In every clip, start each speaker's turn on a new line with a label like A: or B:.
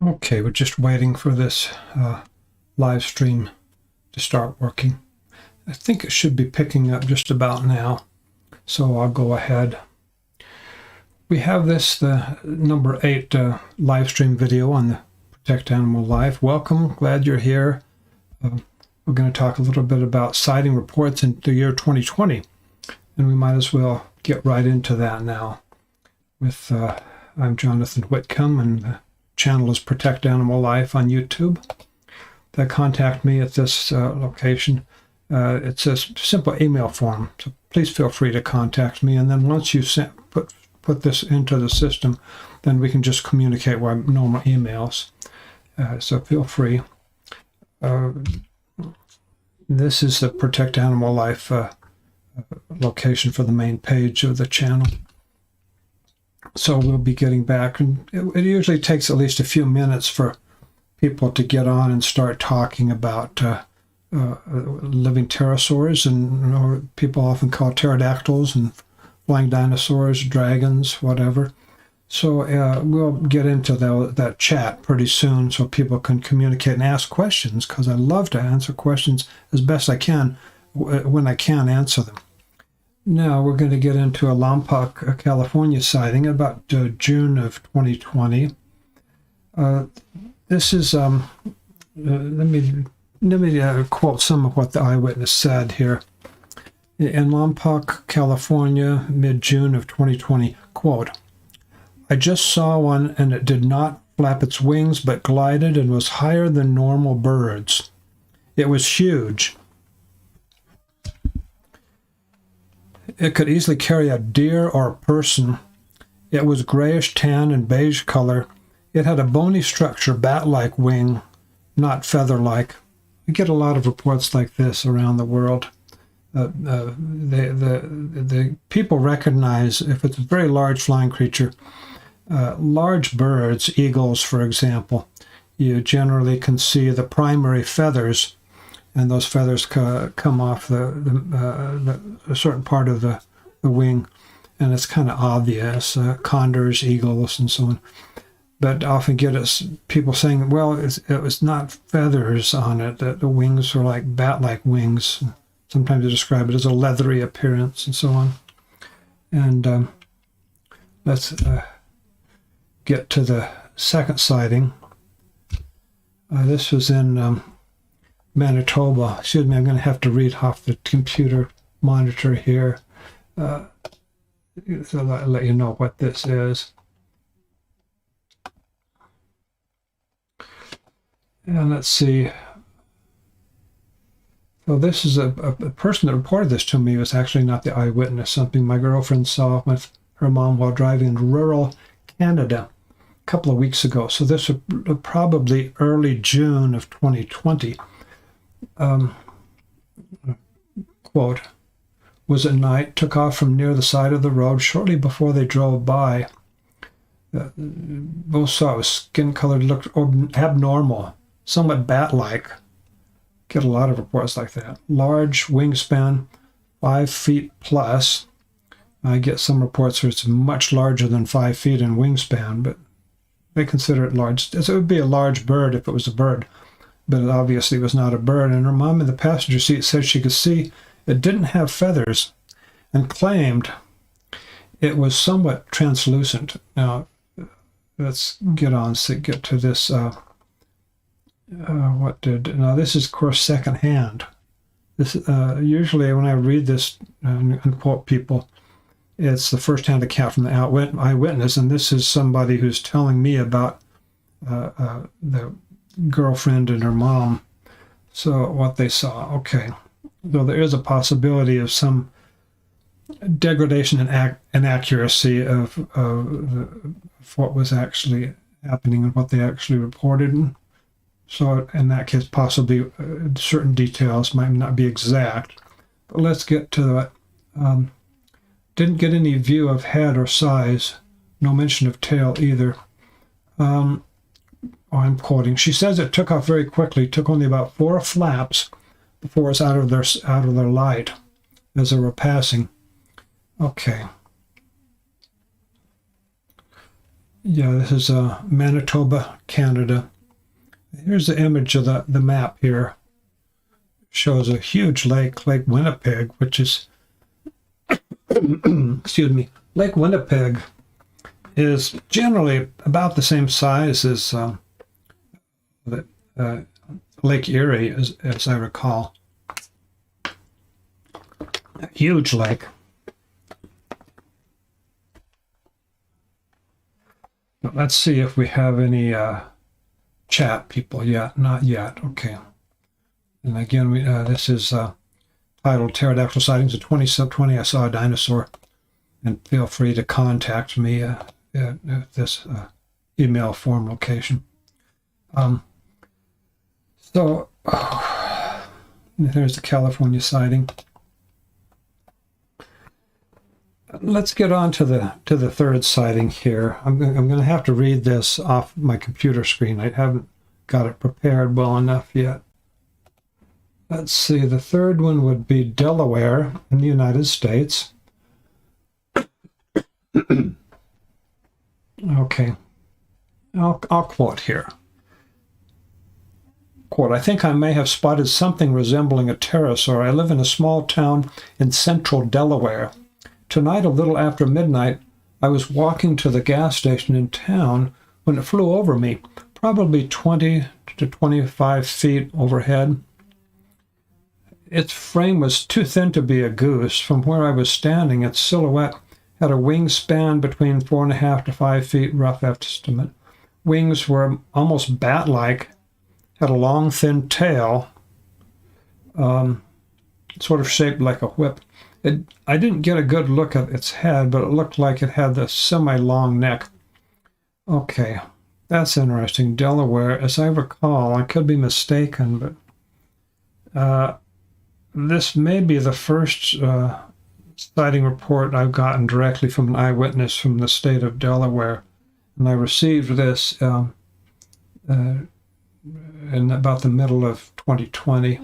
A: Okay, we're just waiting for this live stream to start working. I think it should be picking up just about now, so I'll go ahead. We have this, the number 8 live stream video on the Protect Animal Life. Welcome, glad you're here. We're going to talk a little bit about sighting reports in the year 2020, and we might as well get right into that now. I'm Jonathan Whitcomb, and the channel is Protect Animal Life on YouTube. Contact me at this location. It's a simple email form, so please feel free to contact me. And then once you put this into the system, then we can just communicate by normal emails. So feel free. This is the Protect Animal Life location for the main page of the channel. So we'll be getting back, and it usually takes at least a few minutes for people to get on and start talking about living pterosaurs, and people often call pterodactyls and flying dinosaurs, dragons, whatever. So we'll get into that chat pretty soon so people can communicate and ask questions, because I love to answer questions as best I can when I can answer them. Now we're going to get into a Lompoc, California sighting about June of 2020. This is, let me quote some of what the eyewitness said here. In Lompoc, California, mid-June of 2020, quote, "I just saw one and it did not flap its wings but glided and was higher than normal birds. It was huge. It could easily carry a deer or a person. It was grayish tan and beige color. It had a bony structure, bat-like wing, not feather-like." We get a lot of reports like this around the world. The people recognize, if it's a very large flying creature, large birds, eagles, for example, you generally can see the primary feathers, and those feathers come off a certain part of the wing, and it's kind of obvious. Condors, eagles, and so on. But often get people saying, well, it was not feathers on it, that the wings were like bat-like wings. Sometimes they describe it as a leathery appearance and so on. And let's get to the second sighting. This was in Manitoba. Excuse me, I'm going to have to read off the computer monitor here. So I'll let you know what this is. And let's see. So this is a person that reported this to me was actually not the eyewitness, something my girlfriend saw with her mom while driving in rural Canada a couple of weeks ago. So this was probably early June of 2020. Quote, "Was at night, took off from near the side of the road shortly before they drove by. Both saw it was skin colored, looked abnormal, somewhat bat-like." Get a lot of reports like that. "Large wingspan, 5 feet plus." I get some reports where it's much larger than 5 feet in wingspan, but they consider it large. It would be a large bird if it was a bird, but it obviously was not a bird. And her mom in the passenger seat said she could see it didn't have feathers and claimed it was somewhat translucent. Now, let's get to this. Now this is, of course, secondhand. This usually when I read this and quote people, it's the first-hand account from the eyewitness, and this is somebody who's telling me about the girlfriend and her mom. So what they saw, okay. Though there is a possibility of some degradation and inaccuracy of what was actually happening and what they actually reported. So in that case, possibly certain details might not be exact. But let's get to that. Didn't get any view of head or size. No mention of tail either. I'm quoting. "She says it took off very quickly. Took only about 4 flaps before it's out of their light as they were passing." Okay. Yeah, this is Manitoba, Canada. Here's the image of the map here. Shows a huge lake, Lake Winnipeg, which is, excuse me, Lake Winnipeg is generally about the same size as Lake Erie, as I recall. A huge lake. But let's see if we have any chat people yet. Not yet. Okay. And again, this is titled Pterodactyl Sightings. In 2020, I saw a dinosaur. And feel free to contact me at this email form location. So there's the California sighting. Let's get on to the third sighting here. I'm going to have to read this off my computer screen. I haven't got it prepared well enough yet. Let's see. The third one would be Delaware in the United States. Okay. I'll quote here. Quote, I think I may have spotted something resembling a pterosaur. I live in a small town in central Delaware. Tonight, a little after midnight, I was walking to the gas station in town when it flew over me, probably 20 to 25 feet overhead. Its frame was too thin to be a goose. From where I was standing, its silhouette had a wingspan between 4.5 to 5 feet, rough estimate. Wings were almost bat-like, had a long, thin tail, sort of shaped like a whip. I didn't get a good look at its head, but it looked like it had the semi-long neck. Okay, that's interesting. Delaware, as I recall, I could be mistaken, but this may be the first sighting report I've gotten directly from an eyewitness from the state of Delaware. And I received this in about the middle of 2020.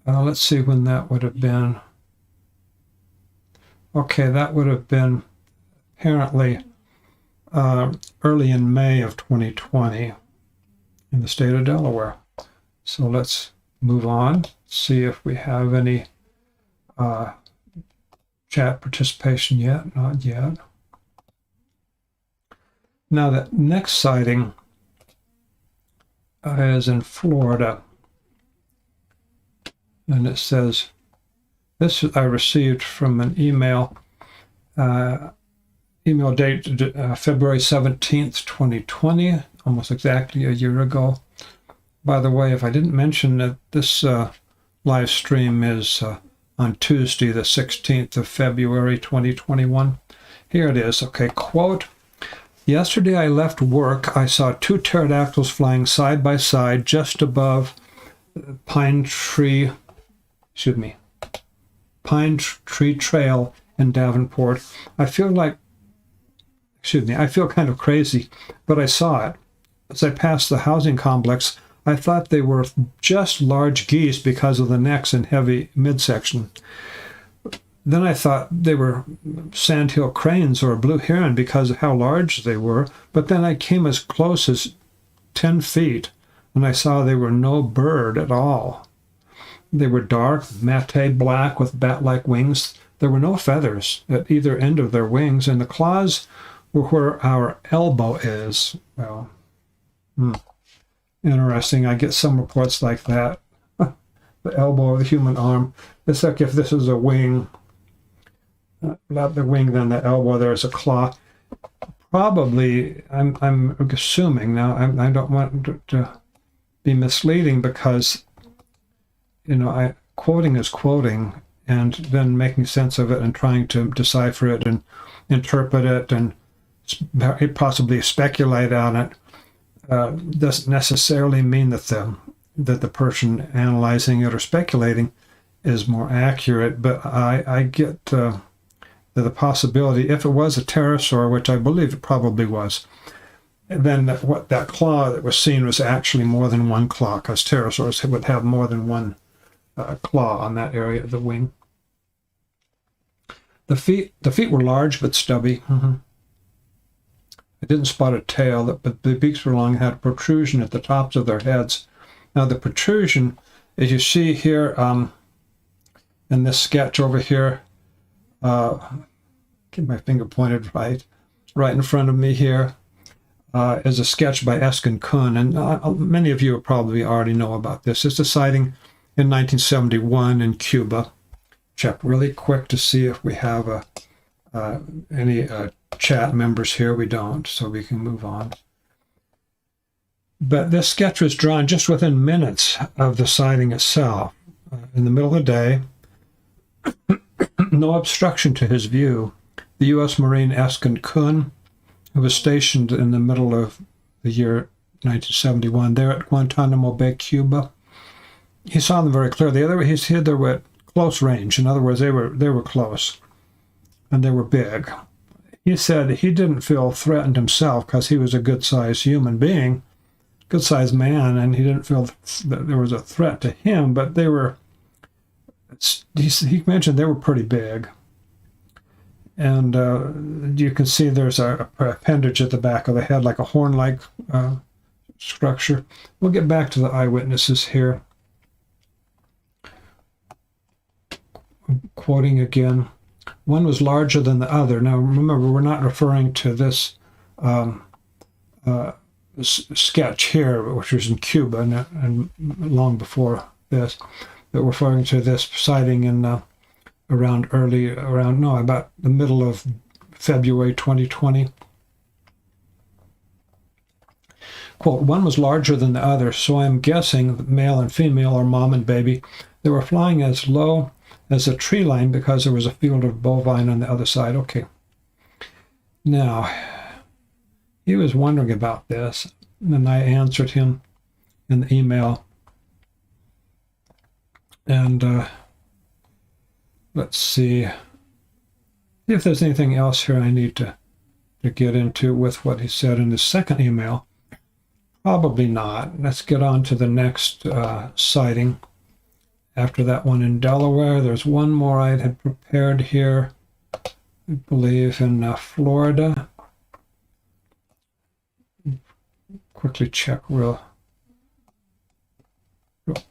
A: Let's see when that would have been. Okay, that would have been apparently early in May of 2020 in the state of Delaware. So let's move on, see if we have any chat participation yet. Not yet. Now, the next sighting is in Florida. And it says, this I received from an email date February 17th, 2020, almost exactly a year ago. By the way, if I didn't mention that this live stream is on Tuesday, the 16th of February, 2021. Here it is. Okay, quote, yesterday I left work. I saw two pterodactyls flying side by side just above Pine Tree Trail in Davenport. I feel kind of crazy, but I saw it. As I passed the housing complex, I thought they were just large geese because of the necks and heavy midsection. Then I thought they were sandhill cranes or a blue heron because of how large they were, but then I came as close as 10 feet, and I saw they were no bird at all. They were dark, matte black with bat-like wings. There were no feathers at either end of their wings, and the claws were where our elbow is. Well, interesting. I get some reports like that. The elbow of the human arm. It's like if this is a wing, not the wing, then the elbow, there's a claw. Probably, I'm assuming now, I don't want to be misleading because, quoting is quoting, and then making sense of it and trying to decipher it and interpret it and possibly speculate on it doesn't necessarily mean that the person analyzing it or speculating is more accurate. But I get the possibility, if it was a pterosaur, which I believe it probably was, then that claw that was seen was actually more than one claw, because pterosaurs would have more than one claw on that area of the wing. The feet were large but stubby. I didn't spot a tail, but the beaks were long and had a protrusion at the tops of their heads. Now the protrusion, as you see here in this sketch over here, get my finger pointed right in front of me here, is a sketch by Eskin Kuhn, and many of you probably already know about this. It's a sighting in 1971 in Cuba. Check really quick to see if we have any chat members here. We don't, so we can move on. But this sketch was drawn just within minutes of the sighting itself, in the middle of the day. No obstruction to his view. The U.S. Marine Eskin Kuhn, who was stationed in the middle of the year 1971 there at Guantanamo Bay, Cuba, he saw them very clearly. He said they were at close range. In other words, they were close, and they were big. He said he didn't feel threatened himself because he was a good-sized human being, good-sized man, and he didn't feel that there was a threat to him, but they were, he mentioned they were pretty big. And you can see there's a appendage at the back of the head, like a horn-like structure. We'll get back to the eyewitnesses here. Quoting again, one was larger than the other. Now remember, we're not referring to this sketch here, which was in Cuba and long before this, but we're referring to this sighting in about the middle of February 2020. Quote, one was larger than the other, so I'm guessing male and female, or mom and baby. They were flying as low as a tree line because there was a field of bovine on the other side. Okay. Now, he was wondering about this, and I answered him in the email. And let's see if there's anything else here I need to get into with what he said in the second email. Probably not. Let's get on to the next sighting. After that one in Delaware, there's one more I had prepared here, I believe in Florida. Quickly check real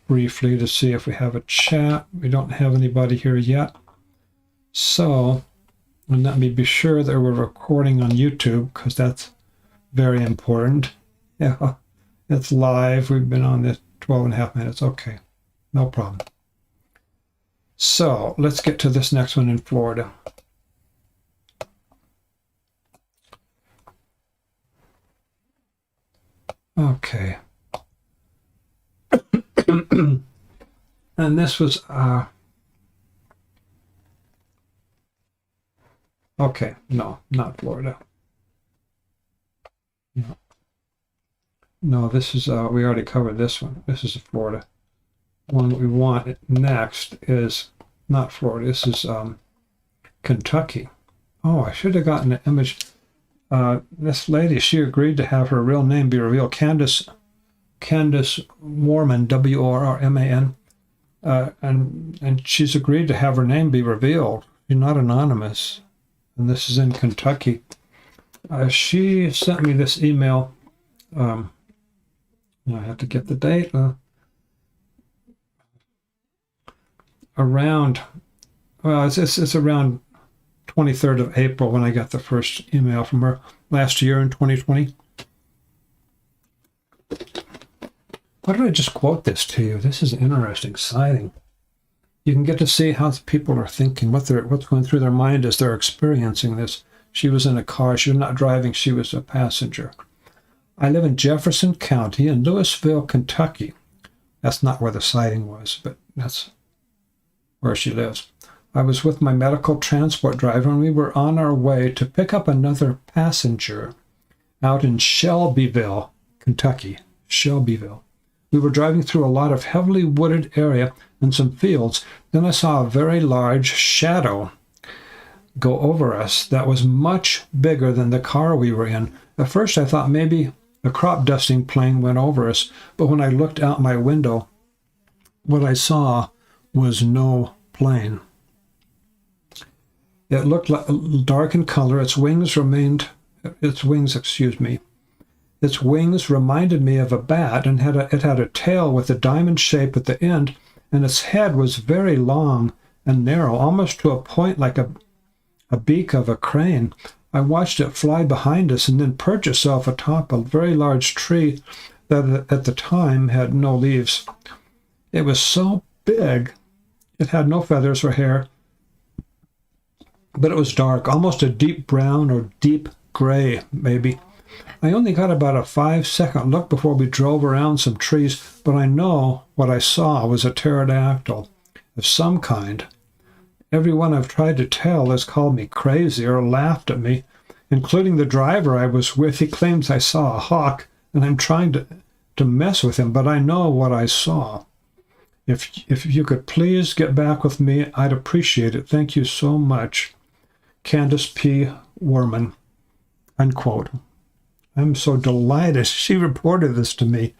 A: briefly to see if we have a chat. We don't have anybody here yet. So, and let me be sure that we're recording on YouTube, because that's very important. Yeah, it's live. We've been on this 12.5 minutes. Okay, no problem. So let's get to this next one in Florida. Okay. And this was, okay, no, not Florida. No, this is, we already covered this one. This is Florida. One we want next is not Florida. This is Kentucky. Oh, I should have gotten an image. This lady, she agreed to have her real name be revealed. Candace Worman, W-O-R-M-A-N, and she's agreed to have her name be revealed. She's not anonymous, and this is in Kentucky. She sent me this email. I have to get the date. Around, well, it's around 23rd of April when I got the first email from her last year in 2020. Why did I just quote this to you? This is an interesting sighting. You can get to see how people are thinking, what's going through their mind as they're experiencing this. She was in a car. She was not driving. She was a passenger. I live in Jefferson County in Louisville, Kentucky. That's not where the sighting was, but that's where she lives. I was with my medical transport driver, and we were on our way to pick up another passenger out in Shelbyville, Kentucky. Shelbyville. We were driving through a lot of heavily wooded area and some fields. Then I saw a very large shadow go over us that was much bigger than the car we were in. At first I thought maybe a crop dusting plane went over us, but when I looked out my window, what I saw was no plane. It looked like dark in color. Its wings remained its wings, excuse me. Its wings reminded me of a bat, and it had a tail with a diamond shape at the end, and its head was very long and narrow, almost to a point like a beak of a crane. I watched it fly behind us and then perch itself atop a very large tree that at the time had no leaves. It was so big, it had no feathers or hair, but it was dark, almost a deep brown or deep gray, maybe. I only got about a 5-second look before we drove around some trees, but I know what I saw was a pterodactyl of some kind. Everyone I've tried to tell has called me crazy or laughed at me, including the driver I was with. He claims I saw a hawk, and I'm trying to mess with him, but I know what I saw. If you could please get back with me, I'd appreciate it. Thank you so much. Candace P. Worman, unquote. I'm so delighted she reported this to me,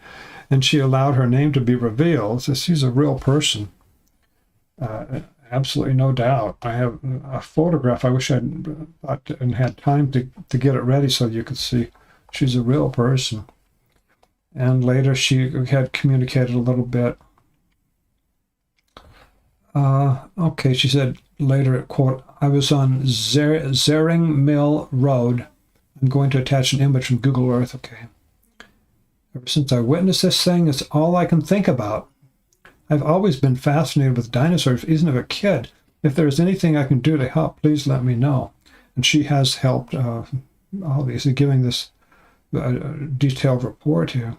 A: and she allowed her name to be revealed. So she's a real person. Absolutely no doubt. I have a photograph. I wish I'd had time to get it ready so you could see. She's a real person. And later she had communicated a little bit. Okay, she said later, quote, I was on Zering Mill Road. I'm going to attach an image from Google Earth. Okay. Ever since I witnessed this thing, it's all I can think about. I've always been fascinated with dinosaurs, even as a kid. If there's anything I can do to help, please let me know. And she has helped, obviously, giving this detailed report here.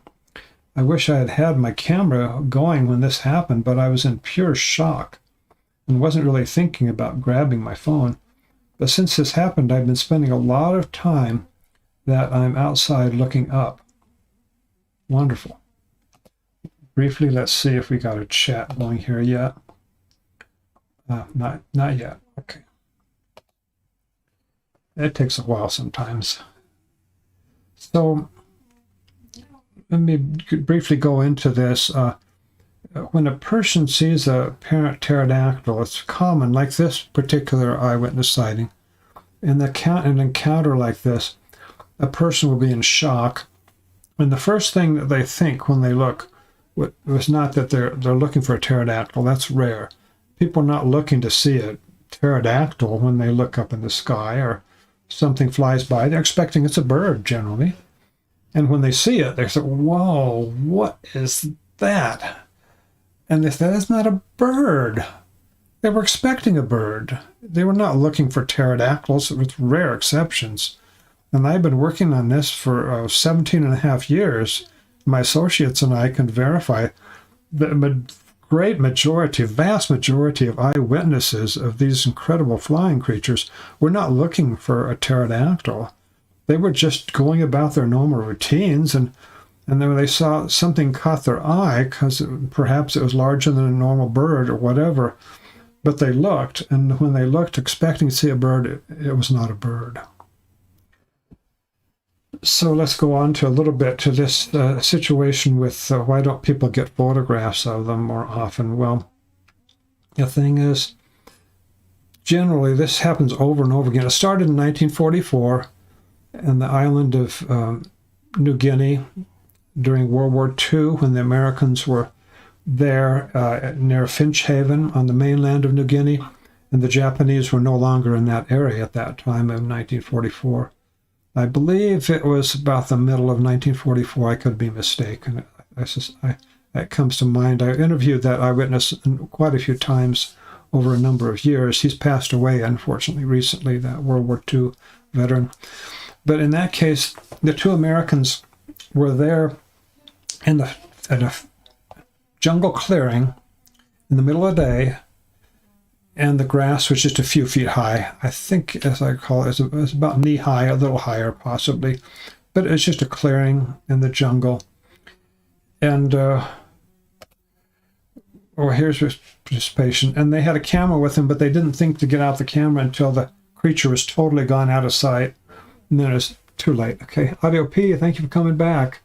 A: I wish I had had my camera going when this happened, but I was in pure shock and wasn't really thinking about grabbing my phone. But since this happened, I've been spending a lot of time that I'm outside looking up. Wonderful. Briefly, let's see if we got a chat going here yet. Not yet. Okay. It takes a while sometimes. So let me briefly go into this. When a person sees a parent pterodactyl, it's common, like this particular eyewitness sighting. In an encounter like this, a person will be in shock. And the first thing that they think when they look was not that they're looking for a pterodactyl. That's rare. People are not looking to see a pterodactyl when they look up in the sky or something flies by. They're expecting it's a bird, generally. And when they see it, they say, whoa, what is that? And they say, that's not a bird. They were expecting a bird. They were not looking for pterodactyls, with rare exceptions. And I've been working on this for 17 and a half years. My associates and I can verify the vast majority of eyewitnesses of these incredible flying creatures were not looking for a pterodactyl. They were just going about their normal routines, and then when they saw something caught their eye, because perhaps it was larger than a normal bird or whatever, but they looked, and when they looked expecting to see a bird, it was not a bird. So let's go on to a little bit to this situation with why don't people get photographs of them more often? Well, the thing is, generally this happens over and over again. It started in 1944 in the island of New Guinea during World War II, when the Americans were there near Finch Haven on the mainland of New Guinea, and the Japanese were no longer in that area at that time of 1944. I believe it was about the middle of 1944. I could be mistaken. It comes to mind. I interviewed that eyewitness quite a few times over a number of years. He's passed away, unfortunately, recently, that World War II veteran. But in that case, the two Americans were there in a jungle clearing in the middle of the day, and the grass was just a few feet high. I think, as I recall, it was about knee-high, a little higher possibly. But it's just a clearing in the jungle. And, here's participation. And they had a camera with them, but they didn't think to get out the camera until the creature was totally gone out of sight. And then it was too late. Okay, Audio P, thank you for coming back.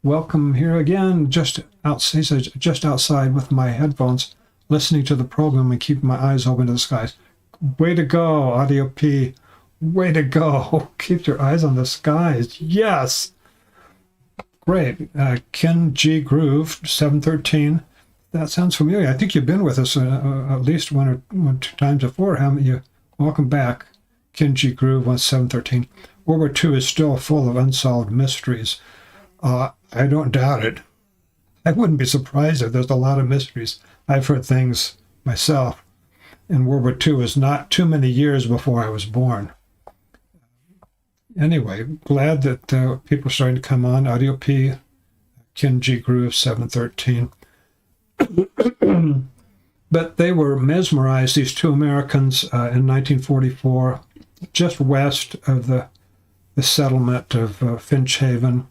A: Welcome here again, just outside with my headphones, listening to the program and keeping my eyes open to the skies. Way to go, Audio P. Way to go. Keep your eyes on the skies. Yes. Great. Ken G. Groove, 713. That sounds familiar. I think you've been with us at least one or two times before, haven't you? Welcome back. Ken G. Groove, 713. World War II is still full of unsolved mysteries. I don't doubt it. I wouldn't be surprised if there's a lot of mysteries. I've heard things myself. And World War II was not too many years before I was born. Anyway, glad that people are starting to come on. Audio P, Ken G. Groove, 713. But they were mesmerized, these two Americans, in 1944, just west of the settlement of Finch Haven.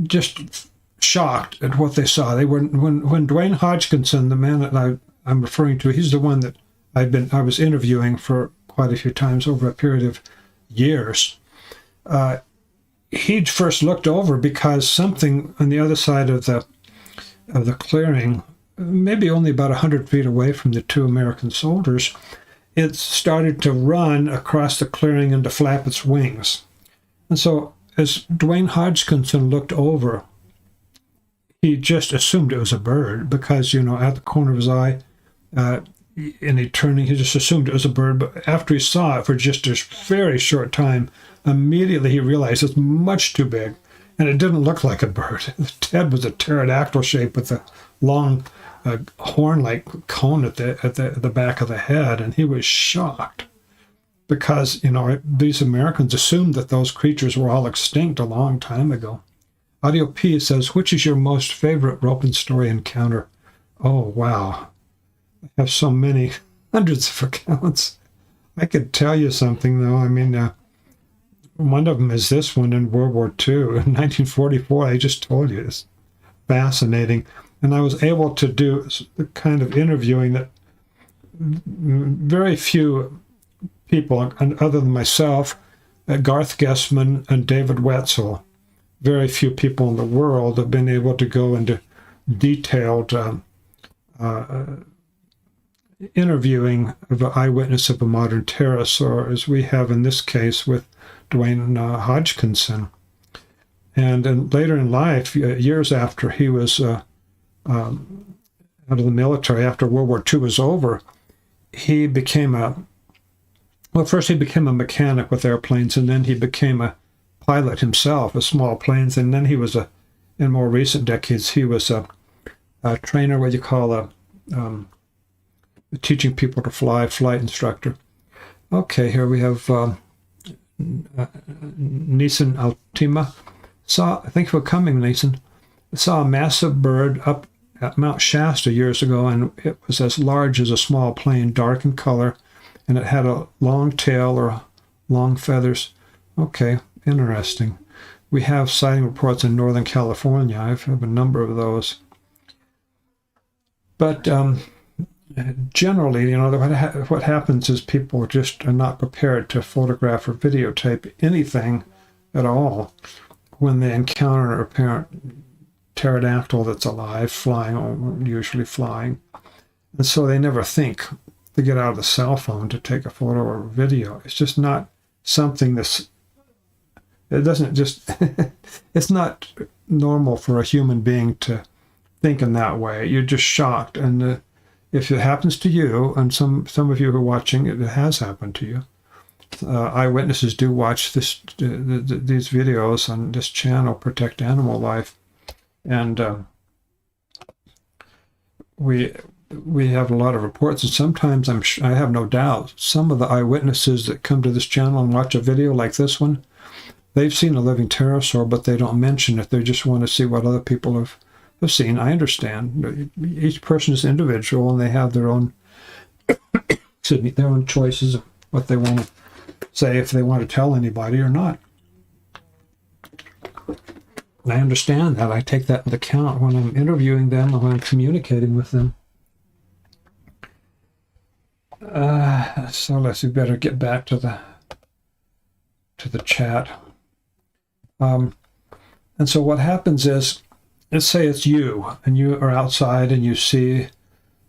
A: Just shocked at what they saw. They were when Dwayne Hodgkinson, the man that I'm referring to, he's the one that I was interviewing for quite a few times over a period of years. He first looked over because something on the other side of the clearing, maybe only about 100 feet away from the two American soldiers, it started to run across the clearing and to flap its wings. And so as Dwayne Hodgkinson looked over, he just assumed it was a bird because, at the corner of his eye, and he just assumed it was a bird. But after he saw it for just a very short time, immediately he realized it's much too big, and it didn't look like a bird. Its head was a pterodactyl shape with a long horn-like cone at the back of the head, and he was shocked because, these Americans assumed that those creatures were all extinct a long time ago. Audio P says, which is your most favorite rope and story encounter? Oh, wow. I have so many, hundreds of accounts. I could tell you something, though. I mean, one of them is this one in World War II. In 1944, I just told you. It's fascinating. And I was able to do the kind of interviewing that very few people, other than myself, Garth Guessman and David Wetzel, very few people in the world have been able to go into detailed interviewing of an eyewitness of a modern pterosaur, as we have in this case with Dwayne Hodgkinson. And then later in life, years after he was out of the military, after World War II was over, he became first he became a mechanic with airplanes, and then he became a pilot himself of small planes, and then he was in more recent decades, he was a trainer, what you call teaching people to fly, flight instructor. Okay, here we have Neeson Altima. Thank you for coming, Neeson. Saw a massive bird up at Mount Shasta years ago, and it was as large as a small plane, dark in color, and it had a long tail or long feathers. Okay, interesting. We have sighting reports in Northern California. I have a number of those. But generally, what happens is people just are not prepared to photograph or videotape anything at all when they encounter an apparent pterodactyl that's alive, flying, or usually flying. And so they never think to get out of the cell phone to take a photo or video. It's just not something it's not normal for a human being to think in that way. You're just shocked. And if it happens to you, and some of you who are watching, it has happened to you. Eyewitnesses do watch these videos on this channel, Protect Animal Life. And we have a lot of reports, and sometimes I have no doubt some of the eyewitnesses that come to this channel and watch a video like this one, they've seen a living pterosaur, but they don't mention it. They just want to see what other people have seen. I understand. Each person is individual, and they have their own their own choices of what they want to say, if they want to tell anybody or not. I understand that. I take that into account when I'm interviewing them or when I'm communicating with them. So we better get back to the chat. And so what happens is, let's say it's you, and you are outside and you see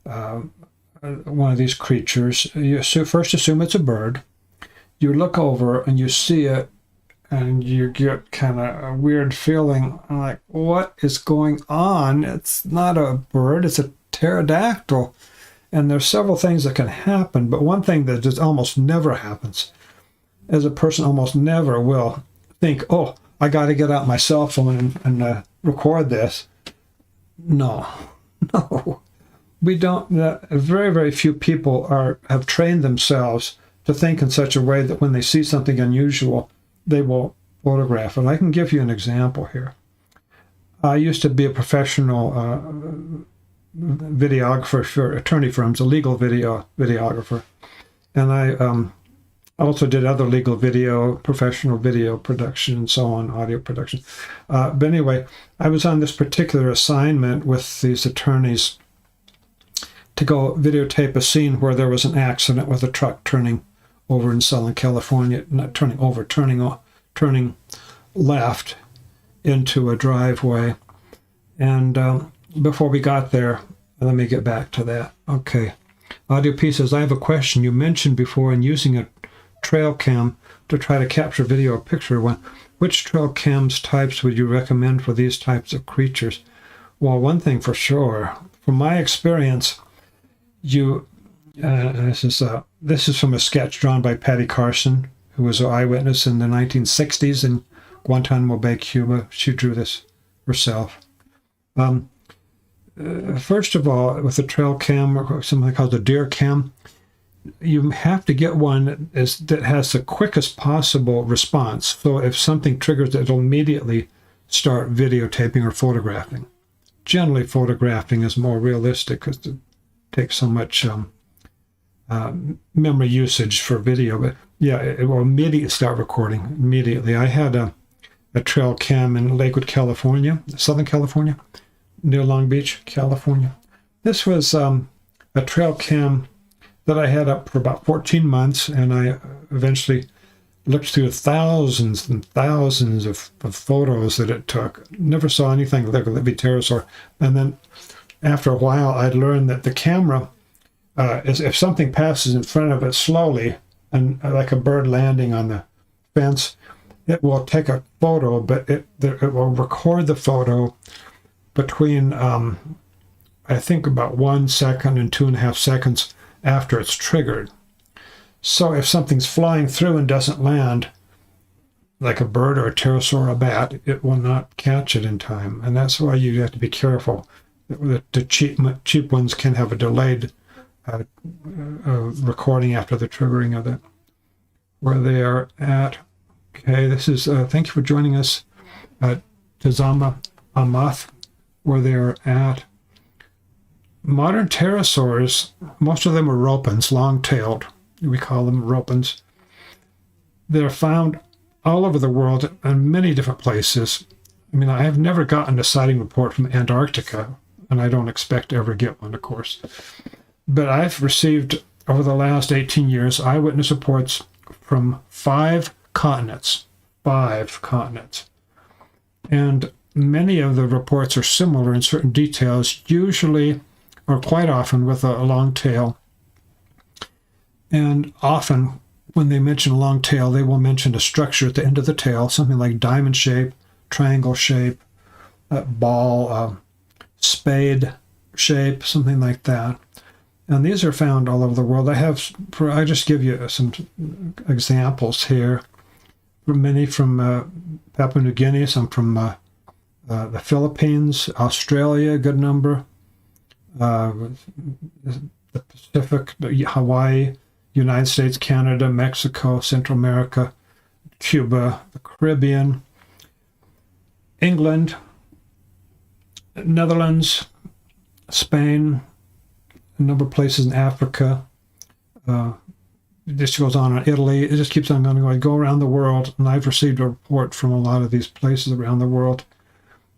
A: one of these creatures. You first assume it's a bird, you look over and you see it, and you get kind of a weird feeling. I'm like, what is going on? It's not a bird, it's a pterodactyl. And there's several things that can happen, but one thing that just almost never happens is a person almost never will think, oh, I got to get out my cell phone and record this. No. We don't. Very, very few people have trained themselves to think in such a way that when they see something unusual, they will photograph it. I can give you an example here. I used to be a professional videographer for attorney firms, a legal videographer. And I also did other legal video, professional video production, and so on, audio production. But anyway, I was on this particular assignment with these attorneys to go videotape a scene where there was an accident with a truck turning over in Southern California, not turning over, turning left into a driveway. And before we got there, let me get back to that. Okay. Audio P says, I have a question. You mentioned before in using a trail cam to try to capture video or picture one. Which trail cams types would you recommend for these types of creatures? Well, one thing for sure, from my experience, this is from a sketch drawn by Patty Carson, who was an eyewitness in the 1960s in Guantanamo Bay, Cuba. She drew this herself. First of all, with a trail cam or something called a deer cam, you have to get one that has the quickest possible response. So if something triggers it, it'll immediately start videotaping or photographing. Generally, photographing is more realistic because it takes so much memory usage for video. But yeah, it will immediately start recording. Immediately. I had a trail cam in Lakewood, California, Southern California, near Long Beach, California. This was a trail cam that I had up for about 14 months, and I eventually looked through thousands and thousands of photos that it took. Never saw anything like a living pterosaur. And then after a while, I'd learned that the camera, if something passes in front of it slowly, and like a bird landing on the fence, it will take a photo, but it will record the photo between, I think, about 1 second and 2.5 seconds after it's triggered. So if something's flying through and doesn't land, like a bird or a pterosaur or a bat, it will not catch it in time. And that's why you have to be careful. The cheap ones can have a delayed recording after the triggering of it. Where they are at. Okay, this is, thank you for joining us at Tazama Amath, where they're at. Modern pterosaurs, most of them are ropens, long-tailed. We call them ropens. They're found all over the world in many different places. I mean, I have never gotten a sighting report from Antarctica, and I don't expect to ever get one, of course. But I've received, over the last 18 years, eyewitness reports from 5 continents. 5 continents. And many of the reports are similar in certain details, usually or quite often with a long tail. And often when they mention a long tail, they will mention a structure at the end of the tail, something like diamond shape, triangle shape, ball, spade shape, something like that. And these are found all over the world. I just give you some examples here. Many from Papua New Guinea, some from the Philippines, Australia, a good number, the Pacific, Hawaii, United States, Canada, Mexico, Central America, Cuba, the Caribbean, England, Netherlands, Spain, a number of places in Africa. This goes on in Italy. It just keeps on going. I go around the world, and I've received a report from a lot of these places around the world,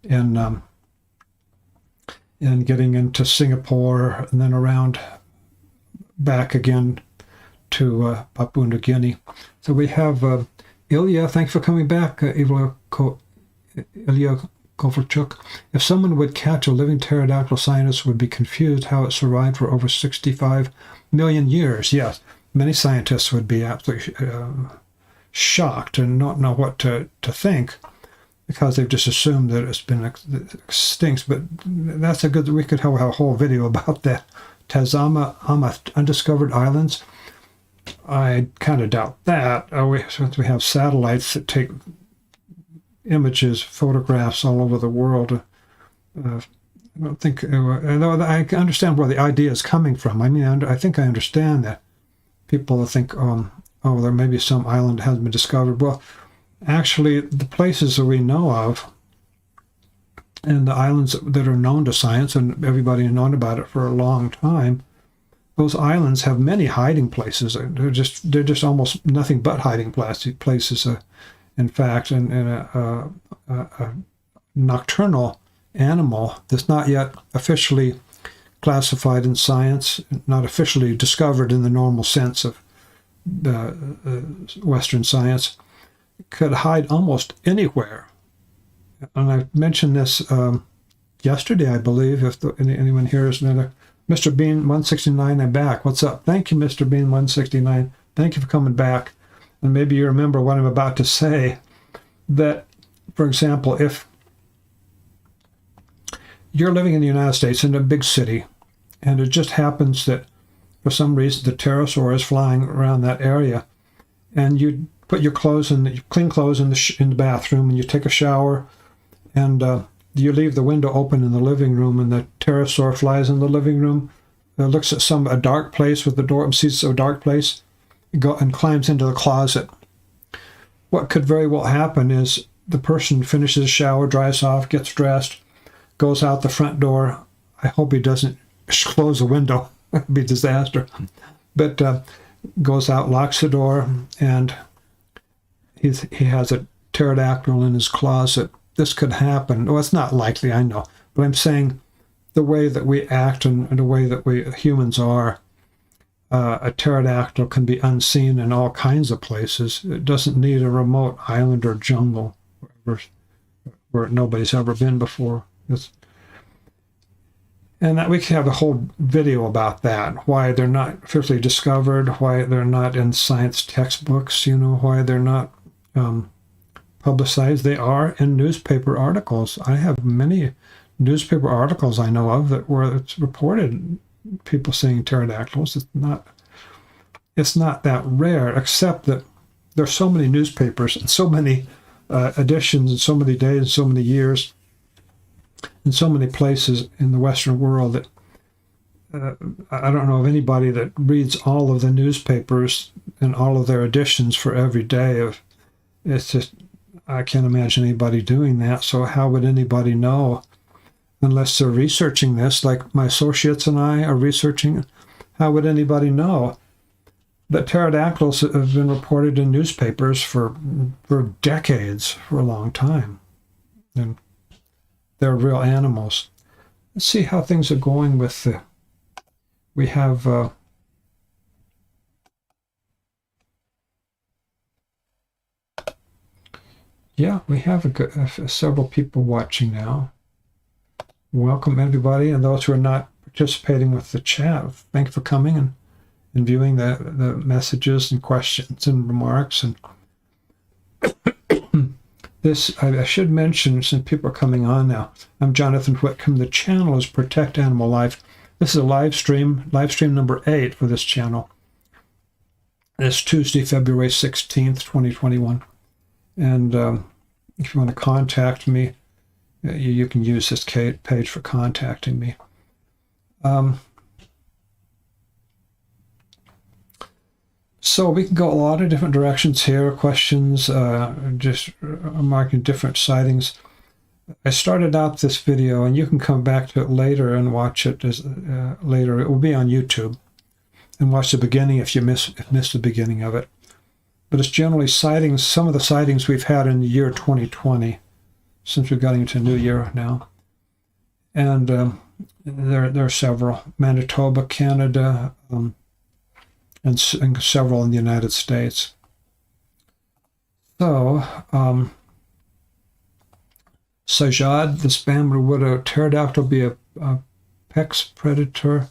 A: and getting into Singapore, and then around back again to Papua New Guinea. So we have Ilya. Thanks for coming back, Ilya Kovalchuk. If someone would catch a living pterodactyl, scientists would be confused how it survived for over 65 million years. Yes, many scientists would be absolutely shocked and not know what to think, because they've just assumed that it's been extinct. But that's a good, we could have a whole video about that. Tazama undiscovered islands. I kind of doubt that. Since we have satellites that take images, photographs all over the world. I don't think, although I understand where the idea is coming from. I mean, I think I understand that people think, oh, there may be some island that hasn't been discovered. Well, actually, the places that we know of and the islands that are known to science, and everybody has known about it for a long time, those islands have many hiding places. They're just almost nothing but hiding places. In fact, and a nocturnal animal that's not yet officially classified in science, not officially discovered in the normal sense of Western science, could hide almost anywhere. And I mentioned this yesterday, I believe, if anyone here is another. Mr. Bean 169, I'm back. What's up? Thank you, Mr. Bean 169. Thank you for coming back. And maybe you remember what I'm about to say, that, for example, if you're living in the United States in a big city, and it just happens that for some reason the pterosaur is flying around that area, and you put your clothes in, clean clothes in the bathroom, and you take a shower, and you leave the window open in the living room, and the pterosaur flies in the living room, looks at a dark place with the door, and sees a dark place, and climbs into the closet. What could very well happen is the person finishes a shower, dries off, gets dressed, goes out the front door. I hope he doesn't close the window. It'd be a disaster. But goes out, locks the door, and he has a pterodactyl in his closet. This could happen. Well, it's not likely, I know. But I'm saying the way that we act and the way that we humans are, a pterodactyl can be unseen in all kinds of places. It doesn't need a remote island or jungle where nobody's ever been before. And that we can have a whole video about that, why they're not officially discovered, why they're not in science textbooks, why they're not publicized. They are in newspaper articles. I have many newspaper articles I know of where it's reported people seeing pterodactyls. It's not that rare, except that there's so many newspapers and so many editions and so many days and so many years in so many places in the Western world that I don't know of anybody that reads all of the newspapers and all of their editions for every day. It's just, I can't imagine anybody doing that. So how would anybody know unless they're researching this, like my associates and I are researching? How would anybody know? But pterodactyls have been reported in newspapers for decades, for a long time. And they're real animals. Let's see how things are going with we have we have several people watching now. Welcome everybody, and those who are not participating with the chat, thank you for coming and viewing the messages and questions and remarks. And this, I should mention, since people are coming on now, I'm Jonathan Whitcomb. The channel is Protect Animal Life. This is a live stream number 8 for this channel. It's Tuesday, February 16th, 2021. And if you want to contact me, you can use this page for contacting me. So we can go a lot of different directions here, questions, just marking different sightings. I started out this video, and you can come back to it later and watch it later. It will be on YouTube, and watch the beginning if you missed the beginning of it. But it's generally sightings, some of the sightings we've had in the year 2020, since we're getting into a new year now. And there are several. Manitoba, Canada, and several in the United States. So, Sajad, the spammer, would a pterodactyl be a apex predator?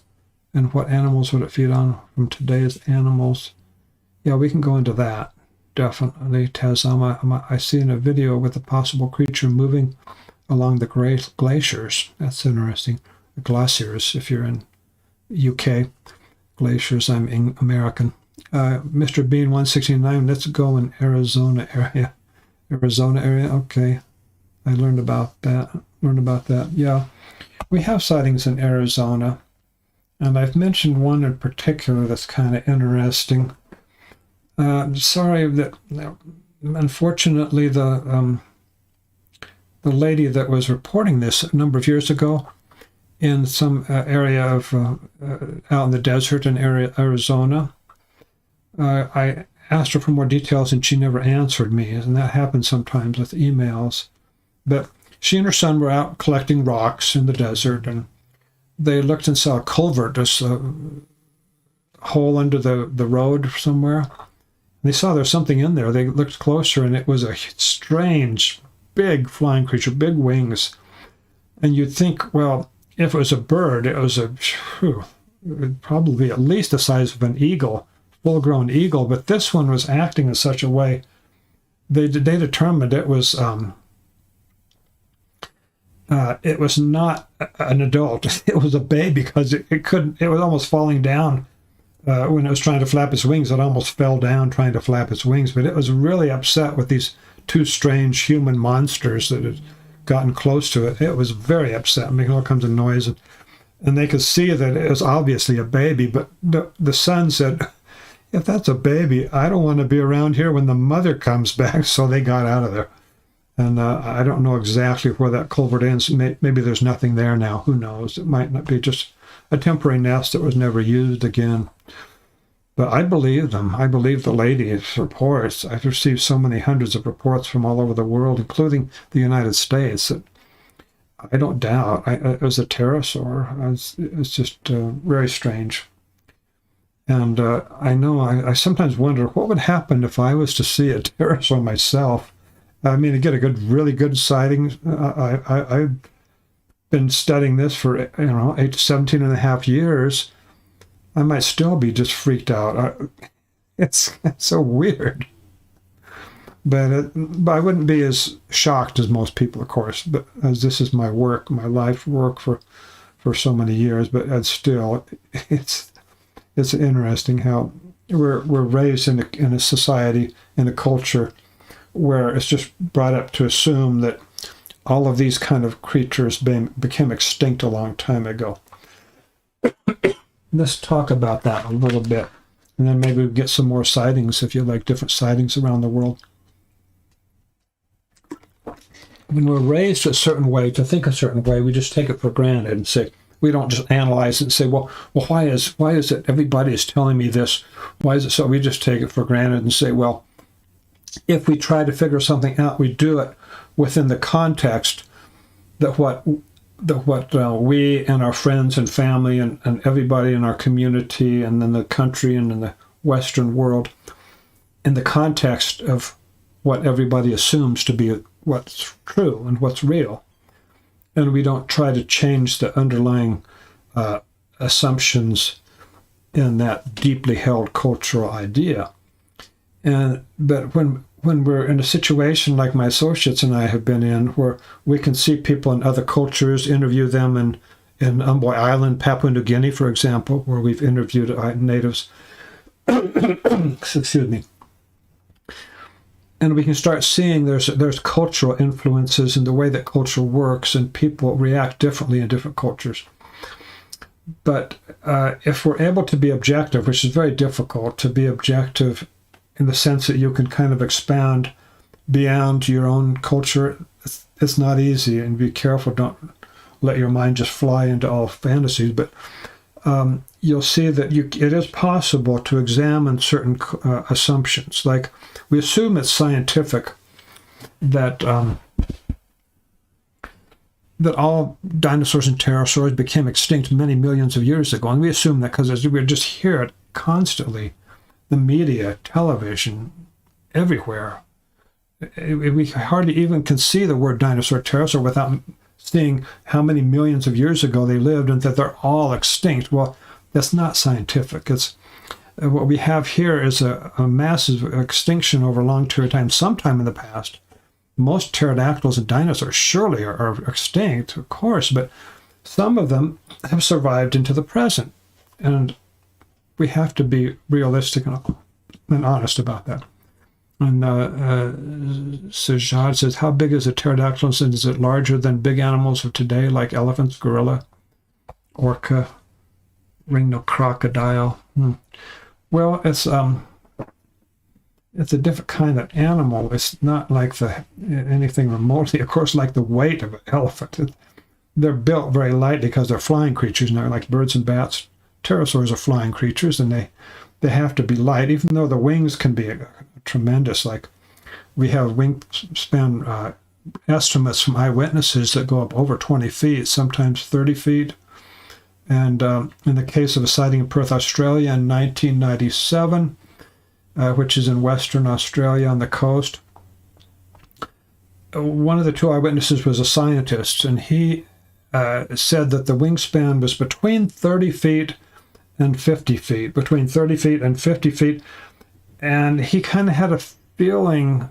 A: And what animals would it feed on from today's animals? Yeah, we can go into that. Definitely, Tez. I see in a video with a possible creature moving along the great glaciers. That's interesting. Glaciers, if you're in UK. Glaciers, I'm in American. Mr. Bean 169, let's go in Arizona area. Arizona area, okay. I learned about that. Yeah, we have sightings in Arizona. And I've mentioned one in particular that's kind of interesting. Sorry that, unfortunately, the lady that was reporting this a number of years ago in some area of out in the desert in Arizona, I asked her for more details and she never answered me, and that happens sometimes with emails. But she and her son were out collecting rocks in the desert, and they looked and saw a culvert, this hole under the road somewhere. They saw there's something in there. They looked closer, and it was a strange, big flying creature, big wings. And you'd think, well, if it was a bird, it was probably at least the size of an eagle, full-grown eagle. But this one was acting in such a way, they determined it was not an adult. It was a baby, because it was almost falling down. When it was trying to flap its wings, it almost fell down trying to flap its wings. But it was really upset with these two strange human monsters that had gotten close to it. It was very upset, making all kinds of noise. And they could see that it was obviously a baby. But the son said, if that's a baby, I don't want to be around here when the mother comes back. So they got out of there. And I don't know exactly where that culvert ends. Maybe there's nothing there now. Who knows? It might not be just a temporary nest that was never used again. But I believe them. I believe the lady's reports. I've received so many hundreds of reports from all over the world, including the United States, that I don't doubt. It was a pterosaur. It's just very strange. And I know I sometimes wonder what would happen if I was to see a pterosaur myself. I mean, to get a really good sighting. I've been studying this for 17 and a half years. I might still be just freaked out. It's so weird. But I wouldn't be as shocked as most people, of course. But as this is my work, my life work for so many years. But still, it's interesting how we're raised in a society, in a culture, where it's just brought up to assume that all of these kind of creatures became extinct a long time ago. Let's talk about that a little bit, and then maybe we'll get some more sightings, if you like different sightings around the world. When we're raised a certain way, to think a certain way, we just take it for granted and say, we don't just analyze it and say, well, why is it everybody is telling me this? Why is it so? We just take it for granted and say, well, if we try to figure something out, we do it within the context that what we and our friends and family and everybody in our community and in the country and in the Western world, in the context of what everybody assumes to be what's true and what's real. And we don't try to change the underlying assumptions in that deeply held cultural idea. But when we're in a situation like my associates and I have been in, where we can see people in other cultures, interview them in Umboy Island, Papua New Guinea, for example, where we've interviewed natives, excuse me, and we can start seeing there's cultural influences in the way that culture works, and people react differently in different cultures. But if we're able to be objective, which is very difficult to be objective in the sense that you can kind of expand beyond your own culture, it's not easy, and be careful, don't let your mind just fly into all fantasies. But you'll see that it is possible to examine certain assumptions. Like, we assume it's scientific that all dinosaurs and pterosaurs became extinct many millions of years ago, and we assume that because we just hear it constantly. The media, television, everywhere. We hardly even can see the word dinosaur, pterosaur without seeing how many millions of years ago they lived and that they're all extinct. Well, that's not scientific. What we have here is a massive extinction over a long period of time, sometime in the past. Most pterodactyls and dinosaurs surely are extinct, of course, but some of them have survived into the present. And we have to be realistic and honest about that. And Sajad says, how big is a pterodactyl? And is it larger than big animals of today, like elephants, gorilla, orca, ring-necked crocodile? Well, it's a different kind of animal. It's not like anything remotely, of course, like the weight of an elephant. They're built very lightly because they're flying creatures, and they're like birds and bats. Pterosaurs are flying creatures, and they have to be light, even though the wings can be tremendous. Like, we have wingspan estimates from eyewitnesses that go up over 20 feet, sometimes 30 feet. And in the case of a sighting in Perth, Australia in 1997, which is in Western Australia on the coast, one of the two eyewitnesses was a scientist, and he said that the wingspan was between 30 feet and 50 feet, between 30 feet and 50 feet. And he kind of had a feeling,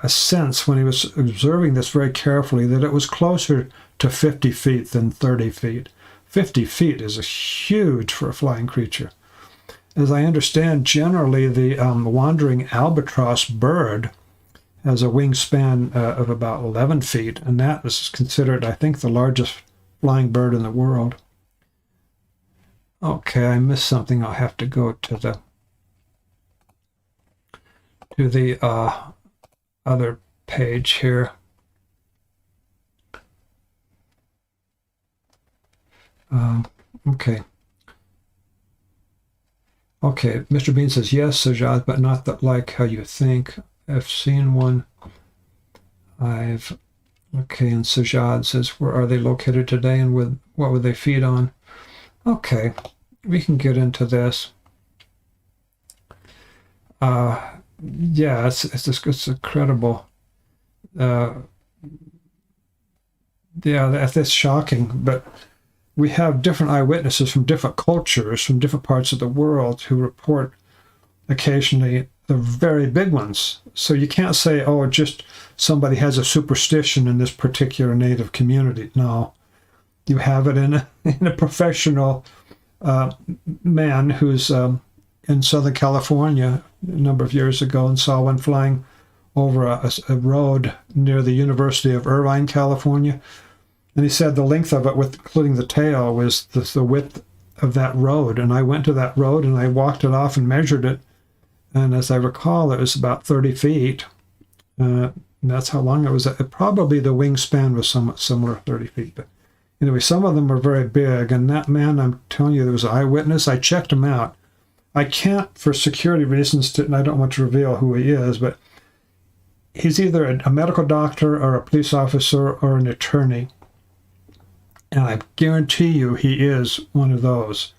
A: a sense when he was observing this very carefully, that it was closer to 50 feet than 30 feet. 50 feet is huge for a flying creature. As I understand, generally the wandering albatross bird has a wingspan of about 11 feet, and that is considered, I think, the largest flying bird in the world. Okay, I missed something. I'll have to go to the other page here. Okay. Okay, Mr. Bean says, yes, Sajad, but not that like how you think. I've seen one. Okay, and Sajad says, where are they located today, and what would they feed on? Okay, we can get into this. Yeah, it's incredible. Yeah, that's shocking, but we have different eyewitnesses from different cultures, from different parts of the world, who report occasionally the very big ones. So you can't say, oh, just somebody has a superstition in this particular native community. No, you have it in a professional man who's in Southern California a number of years ago and saw one flying over a road near the University of Irvine, California. And he said the length of it, including the tail, was the width of that road. And I went to that road and I walked it off and measured it. And as I recall, it was about 30 feet. And that's how long it was. Probably the wingspan was somewhat similar, 30 feet. But anyway, some of them were very big. And that man, I'm telling you, there was an eyewitness. I checked him out. I can't, for security reasons, and I don't want to reveal who he is, but he's either a medical doctor or a police officer or an attorney. And I guarantee you he is one of those.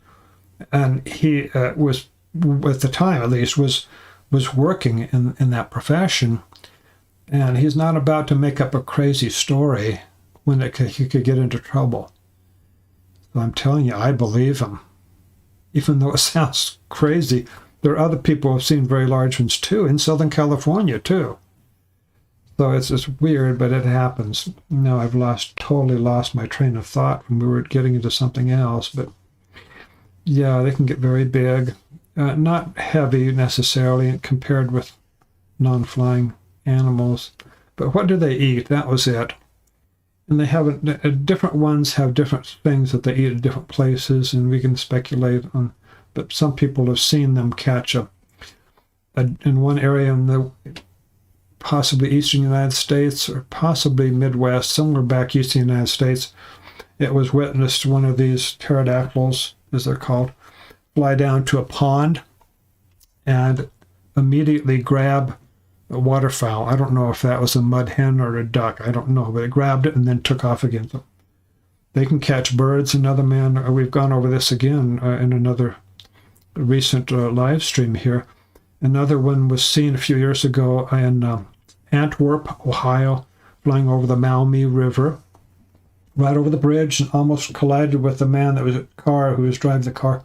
A: And he was, at the time at least, was working in that profession. And he's not about to make up a crazy story when he could get into trouble. So I'm telling you, I believe him. Even though it sounds crazy, there are other people who have seen very large ones too, in Southern California too. So it's weird, but it happens. Now I've totally lost my train of thought when we were getting into something else. But yeah, they can get very big. Not heavy necessarily compared with non-flying animals. But what do they eat? That was it. And they have different ones have different things that they eat at different places, and we can speculate on. But some people have seen them catch in one area in the possibly eastern United States or possibly Midwest, somewhere back east in the United States. It was witnessed one of these pterodactyls, as they're called, fly down to a pond and immediately grab a waterfowl. I don't know if that was a mud hen or a duck. I don't know, but it grabbed it and then took off again. So they can catch birds. Another man, we've gone over this again in another recent live stream here. Another one was seen a few years ago in Antwerp, Ohio, flying over the Maumee River, right over the bridge, and almost collided with the man that was at the car, who was driving the car.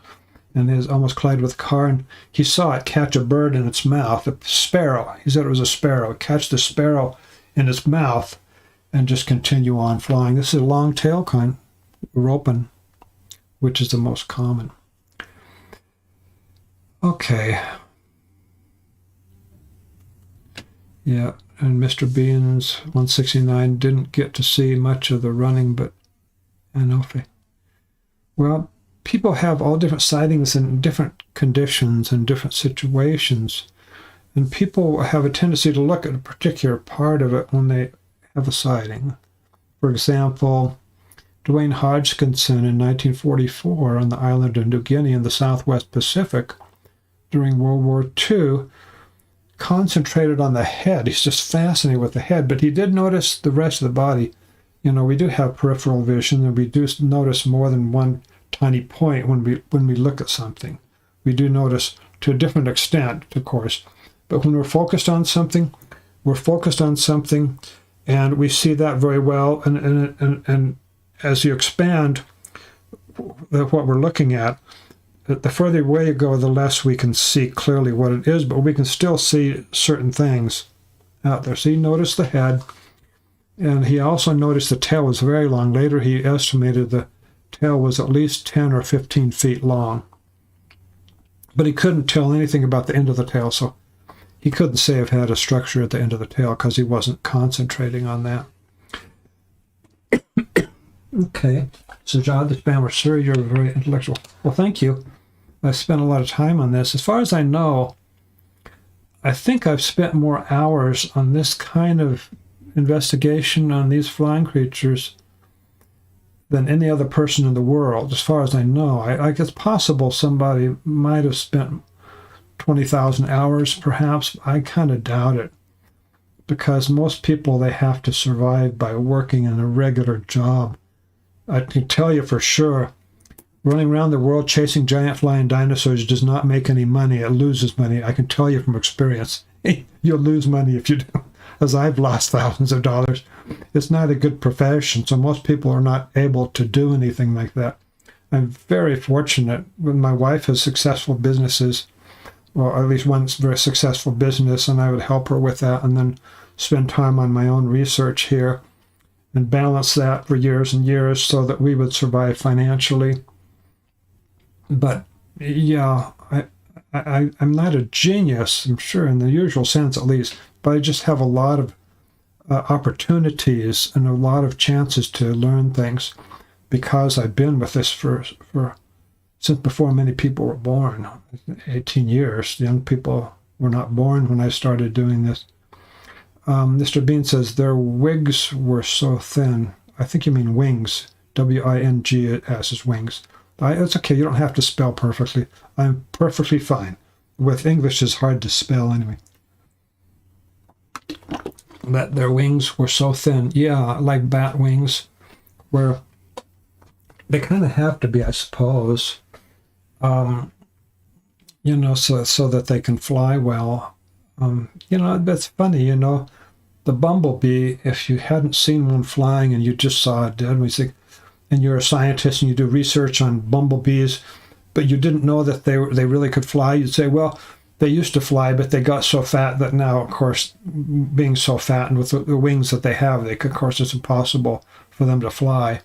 A: and it almost collided with a car, and he saw it catch a bird in its mouth, a sparrow. He said it was a sparrow. Catch the sparrow in its mouth and just continue on flying. This is a long tail kind, ropens, which is the most common. Okay. Yeah, and Mr. Beans 169 didn't get to see much of the running, but Anofi. Well, people have all different sightings in different conditions and different situations, and people have a tendency to look at a particular part of it when they have a sighting. For example, Dwayne Hodgkinson in 1944 on the island of New Guinea in the Southwest Pacific during World War II concentrated on the head. He's just fascinated with the head, but he did notice the rest of the body. You know, we do have peripheral vision, and we do notice more than one tiny point when we look at something. We do notice to a different extent, of course, but when we're focused on something, and we see that very well. And as you expand what we're looking at, the further away you go, the less we can see clearly what it is, but we can still see certain things out there. So he noticed the head, and he also noticed the tail was very long. Later, he estimated the tail was at least 10 or 15 feet long. But he couldn't tell anything about the end of the tail, so he couldn't say if it had a structure at the end of the tail because he wasn't concentrating on that. Okay. So, John the Spammer, sir, you're very intellectual. Well, thank you. I spent a lot of time on this. As far as I know, I think I've spent more hours on this kind of investigation on these flying creatures than any other person in the world, as far as I know. I guess possible somebody might have spent 20,000 hours, perhaps. I kind of doubt it, because most people, they have to survive by working in a regular job. I can tell you for sure, running around the world chasing giant flying dinosaurs does not make any money. It loses money. I can tell you from experience. You'll lose money if you do, as I've lost thousands of dollars. It's not a good profession, so most people are not able to do anything like that. I'm very fortunate. When my wife has successful businesses, or at least one very successful business, and I would help her with that and then spend time on my own research here and balance that for years and years so that we would survive financially. But yeah, I'm not a genius, I'm sure, in the usual sense at least, but I just have a lot of opportunities and a lot of chances to learn things because I've been with this for since before many people were born. 18 years. Young people were not born when I started doing this. Mr. Bean says their wigs were so thin. I think you mean wings. W-I-N-G-S is wings. It's okay. You don't have to spell perfectly. I'm perfectly fine. With English, it's hard to spell anyway. That their wings were so thin. Yeah, like bat wings, where they kind of have to be, I suppose. You know, so that they can fly well. You know, that's funny, you know. The bumblebee, if you hadn't seen one flying and you just saw it dead, and you're a scientist and you do research on bumblebees, but you didn't know that they really could fly, you'd say, well, they used to fly, but they got so fat that now, of course, being so fat and with the wings that they have, of course, it's impossible for them to fly.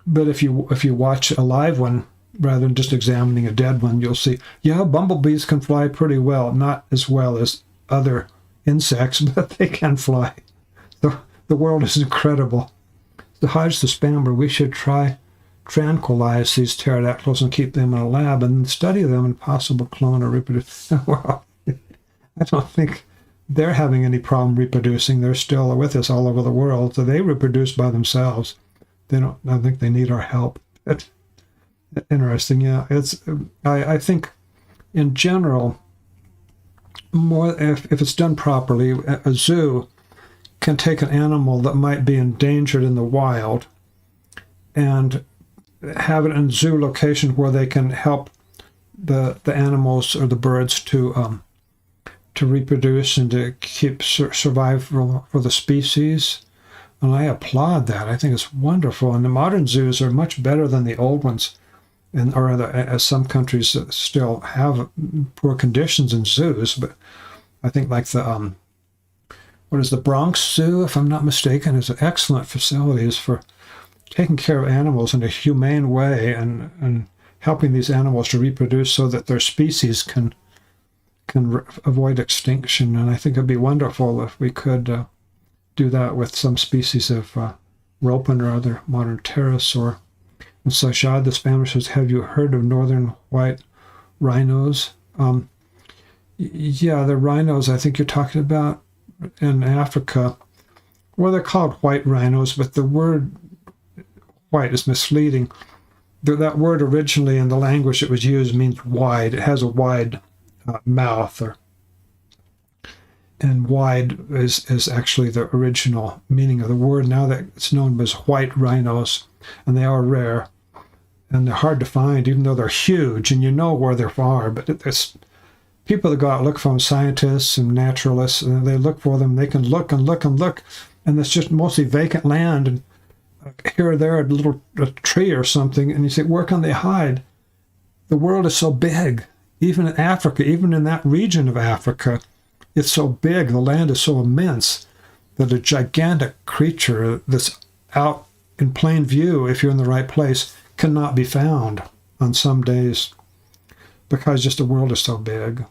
A: But if you watch a live one, rather than just examining a dead one, you'll see, yeah, bumblebees can fly pretty well, not as well as other insects, but they can fly. The world is incredible. The Hodge the Spammer, we should try tranquilize these pterodactyls and keep them in a lab and study them and possibly clone or reproduce. Well, I don't think they're having any problem reproducing. They're still with us all over the world, so they reproduce by themselves. I don't think they need our help. It's interesting, yeah. I think in general, more if it's done properly, a zoo can take an animal that might be endangered in the wild and have it in a zoo location where they can help the animals or the birds to reproduce and to keep survival for the species. And I applaud that. I think it's wonderful. And the modern zoos are much better than the old ones. and or as some countries still have poor conditions in zoos, but I think like the what is the Bronx Zoo, if I'm not mistaken, is an excellent facilities for taking care of animals in a humane way and helping these animals to reproduce so that their species can avoid extinction. And I think it'd be wonderful if we could do that with some species of ropen or other modern pterosaur. And so Shad, the Spanish says, have you heard of northern white rhinos? Yeah, the rhinos I think you're talking about in Africa. Well, they're called white rhinos, but the word white is misleading. That word originally in the language it was used means wide. It has a wide mouth, and wide is actually the original meaning of the word. Now that it's known as white rhinos, and they are rare, and they're hard to find, even though they're huge, and you know where they are. But it's people that go out and look for them, scientists and naturalists, and they look for them. They can look and look and look, and it's just mostly vacant land, and here or there a tree or something, and you say, where can they hide? The world is so big. Even in Africa, even in that region of Africa, it's so big, the land is so immense, that a gigantic creature that's out in plain view, if you're in the right place, cannot be found on some days, because just the world is so big.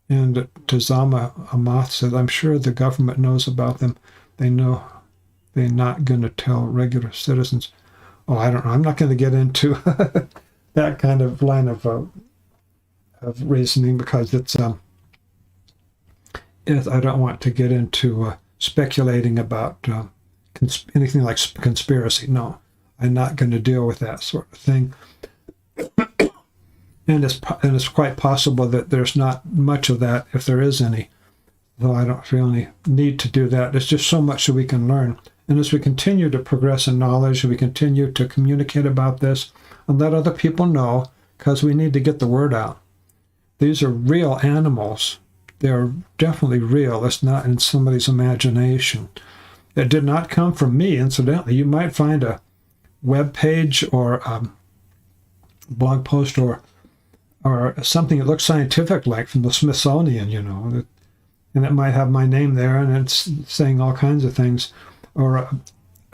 A: And Tazama Amath said, I'm sure the government knows about them. They know they're not going to tell regular citizens. Oh, I don't know. I'm not going to get into that kind of line of reasoning, because I don't want to get into speculating about anything like conspiracy. No, I'm not going to deal with that sort of thing. And it's quite possible that there's not much of that, if there is any. Though I don't feel any need to do that. There's just so much that we can learn. And as we continue to progress in knowledge, we continue to communicate about this and let other people know, because we need to get the word out. These are real animals. They're definitely real. It's not in somebody's imagination. It did not come from me, incidentally. You might find a web page or a blog post or something that looks scientific, like from the Smithsonian, and it might have my name there, and it's saying all kinds of things. Or a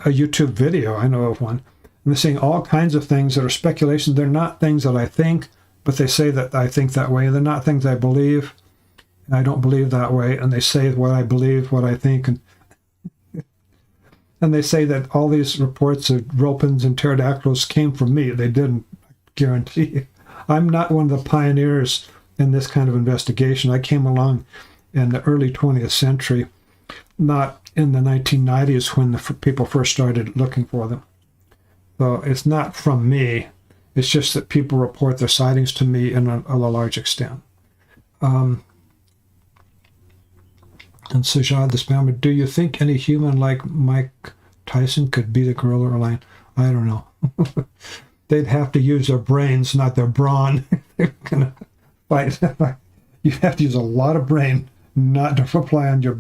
A: YouTube video, I know of one. And they're saying all kinds of things that are speculations. They're not things that I think, but they say that I think that way. They're not things I believe, and I don't believe that way. And they say what I believe, what I think. And they say that all these reports of ropens and pterodactyls came from me. They didn't, I guarantee you. I'm not one of the pioneers in this kind of investigation. I came along in the early 20th century, not in the 1990s when the people first started looking for them. So it's not from me. It's just that people report their sightings to me in a large extent. And Sajad the Spammer, do you think any human like Mike Tyson could beat a gorilla or a lion? I don't know. They'd have to use their brains, not their brawn. They're gonna fight. You have to use a lot of brain not to rely on your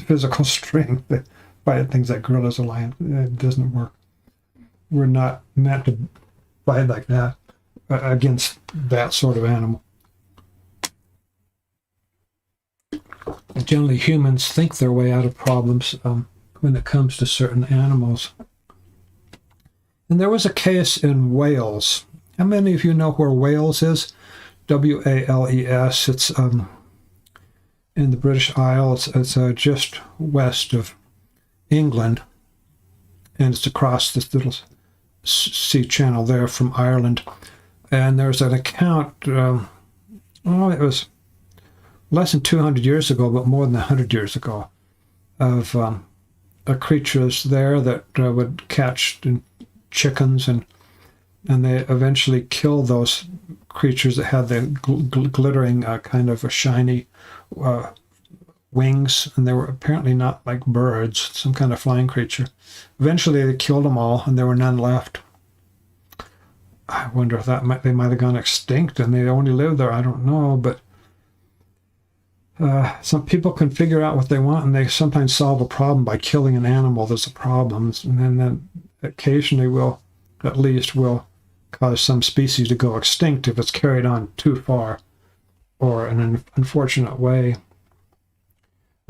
A: physical strength to fight things like gorillas or lions. It doesn't work. We're not meant to fight like that against that sort of animal. Generally, humans think their way out of problems when it comes to certain animals. And there was a case in Wales. How many of you know where Wales is? W-A-L-E-S. It's in the British Isles. It's just west of England, and it's across this little sea channel there from Ireland. And there's an account, it was less than 200 years ago, but more than 100 years ago, of creatures there that would catch chickens, and they eventually killed those creatures that had the glittering kind of a shiny wings, and they were apparently not like birds, some kind of flying creature. Eventually they killed them all, and there were none left. I wonder if they might have gone extinct and they only lived there. I don't know, but some people can figure out what they want, and they sometimes solve a problem by killing an animal that's a problem, and then occasionally we'll cause some species to go extinct if it's carried on too far or in an unfortunate way.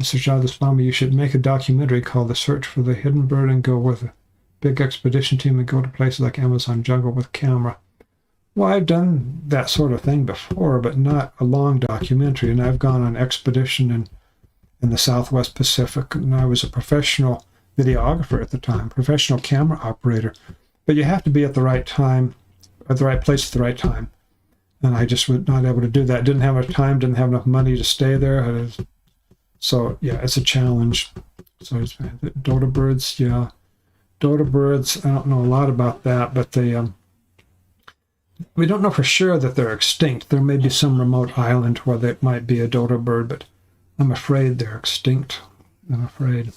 A: Mr. Jadaswamy, you should make a documentary called The Search for the Hidden Bird and go with a big expedition team and go to places like Amazon jungle with camera. Well, I've done that sort of thing before, but not a long documentary. And I've gone on expedition in the Southwest Pacific, and I was a professional videographer at the time, professional camera operator. But you have to be at the right time, at the right place at the right time. And I just was not able to do that. Didn't have enough time, didn't have enough money to stay there. So, yeah, it's a challenge. So, dodo birds, yeah. Dodo birds, I don't know a lot about that, but they, we don't know for sure that they're extinct. There may be some remote island where there might be a dodo bird, but I'm afraid they're extinct. I'm afraid.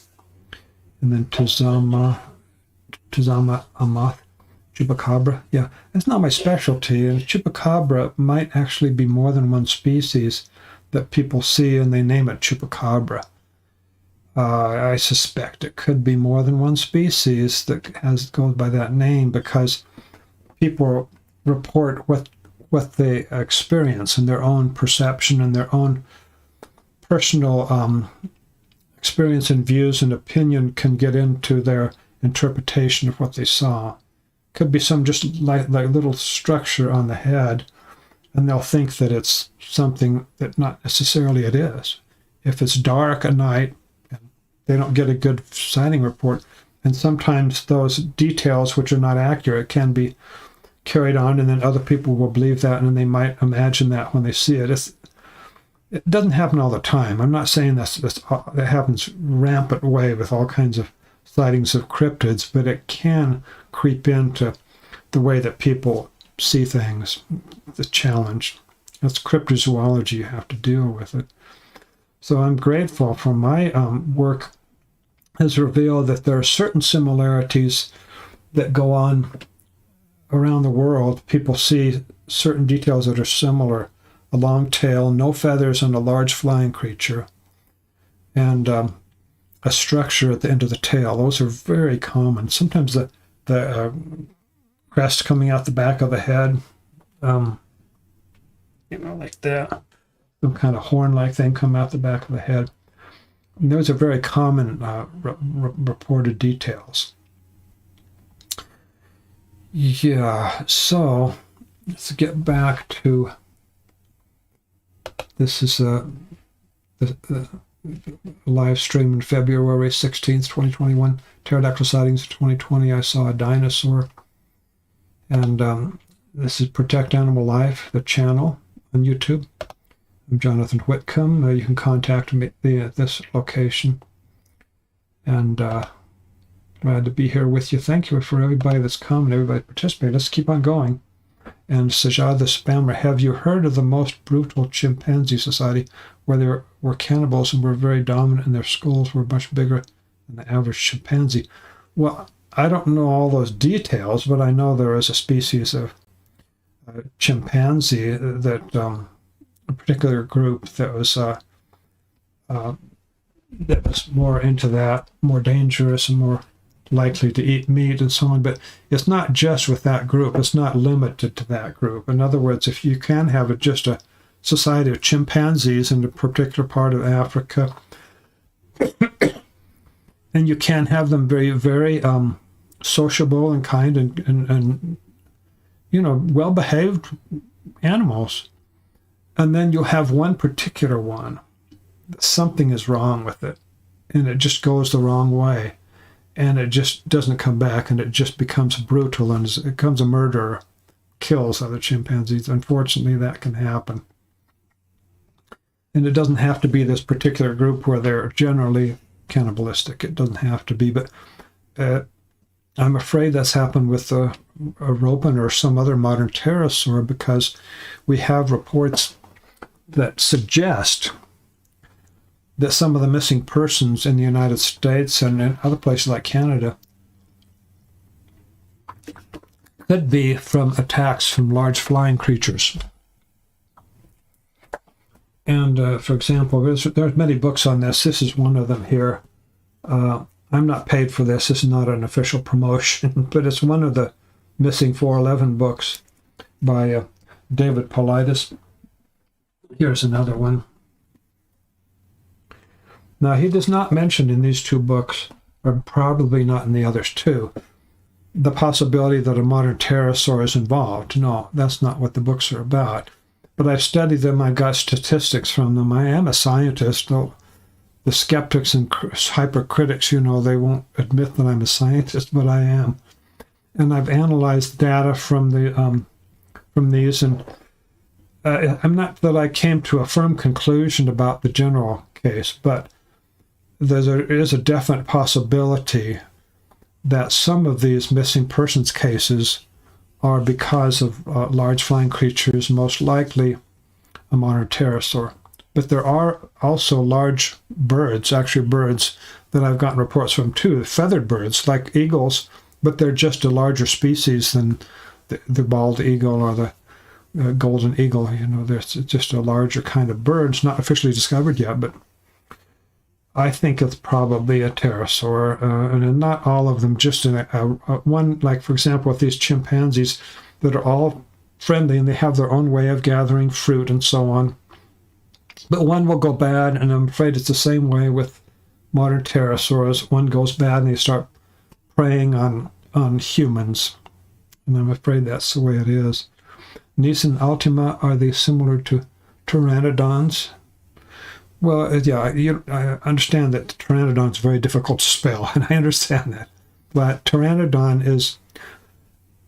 A: And then Tizama Amath, Chupacabra. Yeah, that's not my specialty. And Chupacabra might actually be more than one species that people see and they name it Chupacabra. I suspect it could be more than one species that goes by that name because people report what they experience and their own perception and their own personal experience and views and opinion can get into their interpretation of what they saw. Could be some just like little structure on the head, and they'll think that it's something that not necessarily it is. If it's dark at night, they don't get a good sighting report. And sometimes those details, which are not accurate, can be carried on, and then other people will believe that, and they might imagine that when they see it. It doesn't happen all the time. I'm not saying that happens rampant way with all kinds of sightings of cryptids, but it can creep into the way that people see things. The challenge. That's cryptozoology. You have to deal with it. So I'm grateful for my work has revealed that there are certain similarities that go on around the world. People see certain details that are similar. A long tail, no feathers, and a large flying creature, and a structure at the end of the tail. Those are very common. Sometimes the crest coming out the back of the head, like that. Some kind of horn-like thing come out the back of the head. And those are very common reported details. Yeah, so let's get back to, this is the live stream in February 16th, 2021. Pterodactyl Sightings 2020. I saw a dinosaur. And this is Protect Animal Life, the channel on YouTube. I'm Jonathan Whitcomb. You can contact me at this location. And glad to be here with you. Thank you for everybody that's come and everybody participating. Let's keep on going. And Sajad the Spammer, have you heard of the most brutal chimpanzee society where there were cannibals and were very dominant and their skulls were much bigger than the average chimpanzee? Well, I don't know all those details, but I know there is a species of chimpanzee that a particular group that was more into that, more dangerous and more likely to eat meat and so on. But it's not just with that group. It's not limited to that group. In other words, if you can have just a society of chimpanzees in a particular part of Africa, and you can have them very, very sociable and kind and well-behaved animals. And then you'll have one particular one. Something is wrong with it, and it just goes the wrong way, and it just doesn't come back, and it just becomes brutal, and it becomes a murderer, kills other chimpanzees. Unfortunately, that can happen. And it doesn't have to be this particular group where they're generally cannibalistic. It doesn't have to be, but I'm afraid that's happened with a ropens or some other modern pterosaur, because we have reports that suggest that some of the missing persons in the United States and in other places like Canada could be from attacks from large flying creatures. And for example, there's many books on this. This is one of them here. I'm not paid for this. This is not an official promotion, but it's one of the Missing 411 books by David Paulides. Here's another one. Now, he does not mention in these two books, or probably not in the others too, the possibility that a modern pterosaur is involved. No, that's not what the books are about. But I've studied them. I got statistics from them. I am a scientist, though the skeptics and hypercritics, you know, they won't admit that I'm a scientist, but I am. And I've analyzed data from these, and I'm not that I came to a firm conclusion about the general case, but there is a definite possibility that some of these missing persons cases are because of large flying creatures, most likely a modern pterosaur. But there are also large birds, actually birds, that I've gotten reports from too, feathered birds like eagles, but they're just a larger species than the bald eagle or the golden eagle. You know, they're just a larger kind of bird. It's not officially discovered yet, but I think it's probably a pterosaur, and not all of them, just in one, like for example with these chimpanzees that are all friendly and they have their own way of gathering fruit and so on. But one will go bad, and I'm afraid it's the same way with modern pterosaurs. One goes bad and they start preying on humans, and I'm afraid that's the way it is. Nisan ultima, are they similar to pteranodons? Well, yeah, I understand that pteranodon is very difficult to spell, and I understand that. But pteranodon is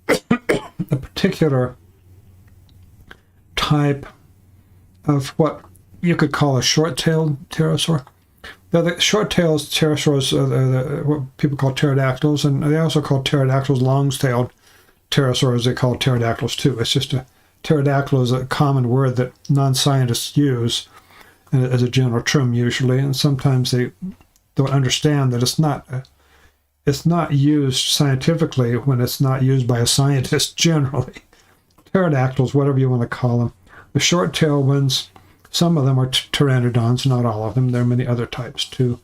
A: a particular type of what you could call a short-tailed pterosaur. The short-tailed pterosaurs are what people call pterodactyls, and they also call pterodactyls long-tailed pterosaurs. They call pterodactyls too. It's just pterodactyl is a common word that non-scientists use as a general term usually, and sometimes they don't understand that it's not used scientifically when it's not used by a scientist generally. Pterodactyls, whatever you want to call them. The short-tailed ones, some of them are pteranodons, not all of them. There are many other types too.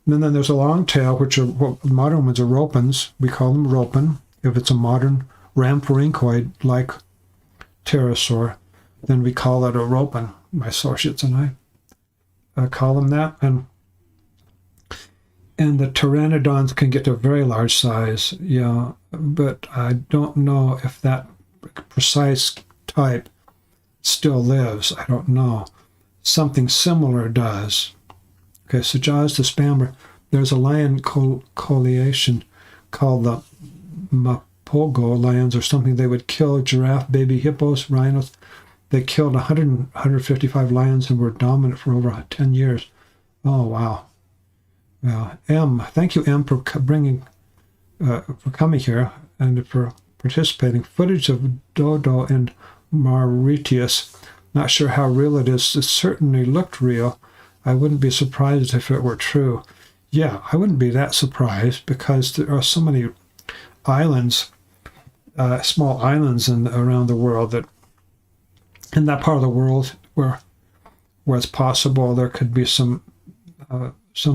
A: And then there's a long tail, which are modern ones are ropens. We call them ropen. If it's a modern rhamphorhynchoid-like pterosaur, then we call it a ropen. My associates and I call them that. And the pteranodons can get to a very large size, yeah, but I don't know if that precise type still lives. I don't know. Something similar does. Okay, so Jaws the Spammer, there's a lion coalition called the Mapogo lions or something. They would kill giraffe, baby hippos, rhinos. They killed 155 lions and were dominant for over 10 years. Oh, wow. Well, M, thank you, M, for coming here and for participating. Footage of Dodo and Mauritius. Not sure how real it is. It certainly looked real. I wouldn't be surprised if it were true. Yeah, I wouldn't be that surprised because there are so many islands, small islands around the world that in that part of the world where it's possible there could be some of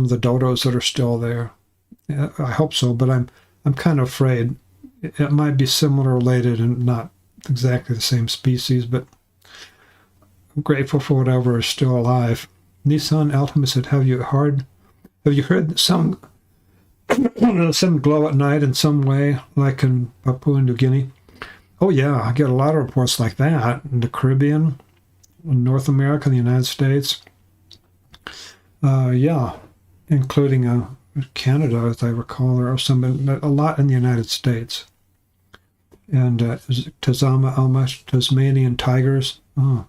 A: the dodos that are still there. Yeah, I hope so, but I'm kind of afraid it might be similar, related, and not exactly the same species, but I'm grateful for whatever is still alive. Nissan Altima said, have you heard some glow at night in some way, like in Papua New Guinea? Oh yeah, I get a lot of reports like that in the Caribbean, in North America, the United States. Yeah, including Canada, as I recall, or a lot in the United States. And Tazama Alma, Tasmanian tigers. Oh,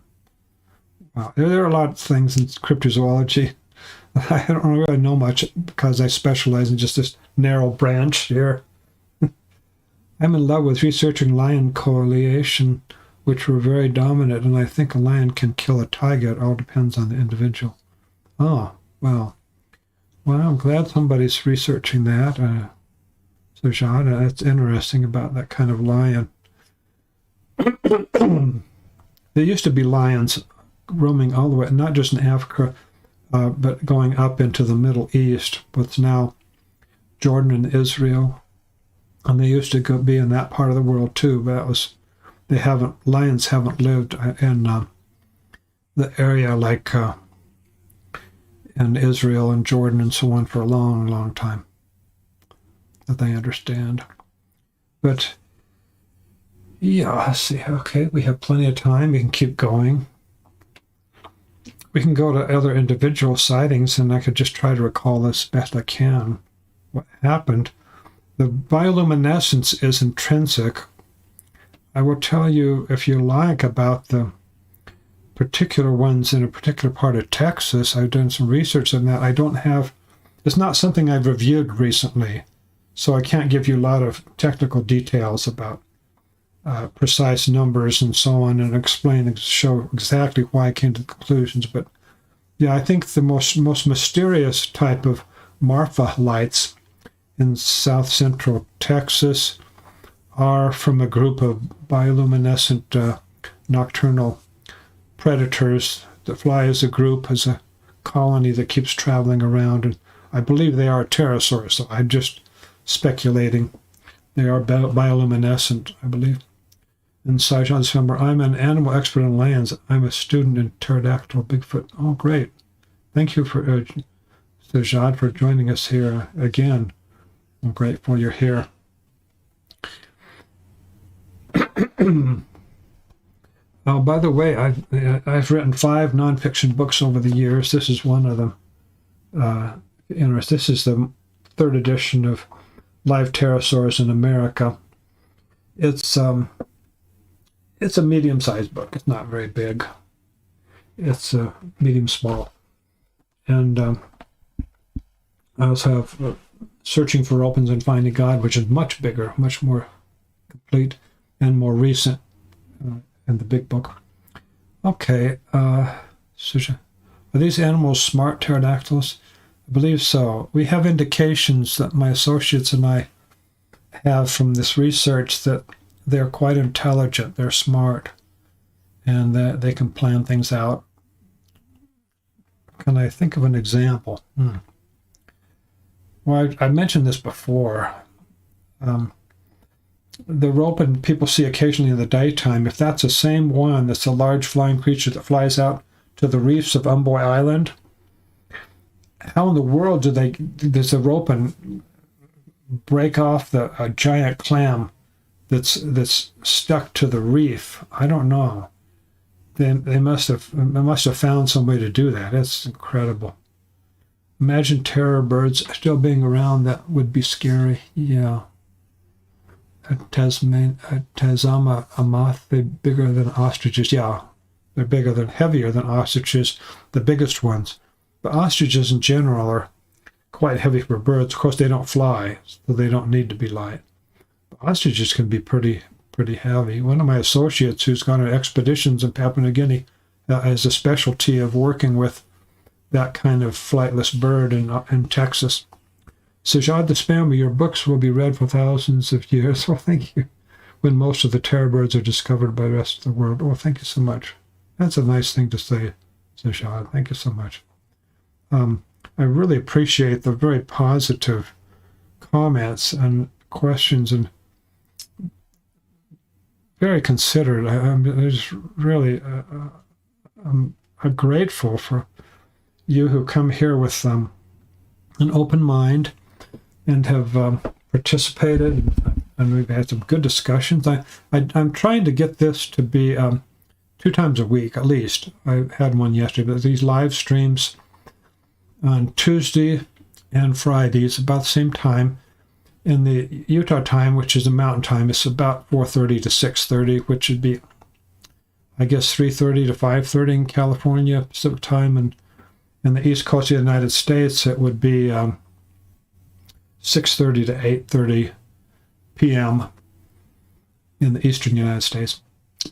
A: wow. There are a lot of things in cryptozoology. I don't really know much because I specialize in just this narrow branch here. I'm in love with researching lion coalition, which were very dominant, and I think a lion can kill a tiger. It all depends on the individual. Oh, well. Well, I'm glad somebody's researching that. So, John, that's interesting about that kind of lion. There used to be lions roaming all the way, not just in Africa, but going up into the Middle East, what's now Jordan and Israel. And they used to be in that part of the world too, but lions haven't lived in the area like in Israel and Jordan and so on for a long, long time, that they understand. But yeah, let's see. Okay, we have plenty of time. We can keep going. We can go to other individual sightings, and I could just try to recall as best I can what happened. The bioluminescence is intrinsic. I will tell you, if you like, about the particular ones in a particular part of Texas. I've done some research on that. It's not something I've reviewed recently, so I can't give you a lot of technical details about precise numbers and so on, and show exactly why I came to the conclusions. But yeah, I think the most mysterious type of Marfa lights in south central Texas are from a group of bioluminescent nocturnal predators that fly as a group, as a colony that keeps traveling around. And I believe they are pterosaurs, so I'm just speculating. They are bioluminescent, I believe. And Sajan Swimmer, I'm an animal expert on lands. I'm a student in pterodactyl Bigfoot. Oh, great. Thank you for Sajad for joining us here again. I'm grateful you're here. Oh, by the way, I've written 5 nonfiction books over the years. This is one of them. This is the 3rd edition of Live Pterosaurs in America. It's a medium-sized book. It's not very big. It's medium-small. And I also have Searching for Ropens and Finding God, which is much bigger, much more complete, and more recent in the big book. Okay, Susha. Are these animals smart pterodactyls? I believe so. We have indications that my associates and I have from this research that they're quite intelligent, they're smart, and that they can plan things out. Can I think of an example? Well, I mentioned this before. The ropen people see occasionally in the daytime, if that's the same one that's a large flying creature that flies out to the reefs of Umboy Island, how in the world does the ropen break off a giant clam that's stuck to the reef? I don't know. They must have found some way to do that. It's incredible. Imagine terror birds still being around. That would be scary. Yeah. A Tasama Amath, they're bigger than ostriches. Yeah, they're heavier than ostriches, the biggest ones. But ostriches in general are quite heavy for birds. Of course, they don't fly, so they don't need to be light. But ostriches can be pretty heavy. One of my associates who's gone on expeditions in Papua New Guinea has a specialty of working with that kind of flightless bird in Texas. Sajad the Spammer, your books will be read for thousands of years. Well, thank you. When most of the terror birds are discovered by the rest of the world. Well, thank you so much. That's a nice thing to say, Sajad. Thank you so much. I really appreciate the very positive comments and questions, and very considered. I'm just really I'm grateful for you who come here with an open mind and have participated, and we've had some good discussions. I'm trying to get this to be 2 times a week at least. I had one yesterday, but these live streams on Tuesday and Fridays about the same time. In the Utah time, which is the mountain time, it's about 4:30 to 6:30, which would be, I guess, 3:30 to 5:30 in California Pacific time, and in the East Coast of the United States, it would be 6:30 to 8:30 p.m. in the Eastern United States.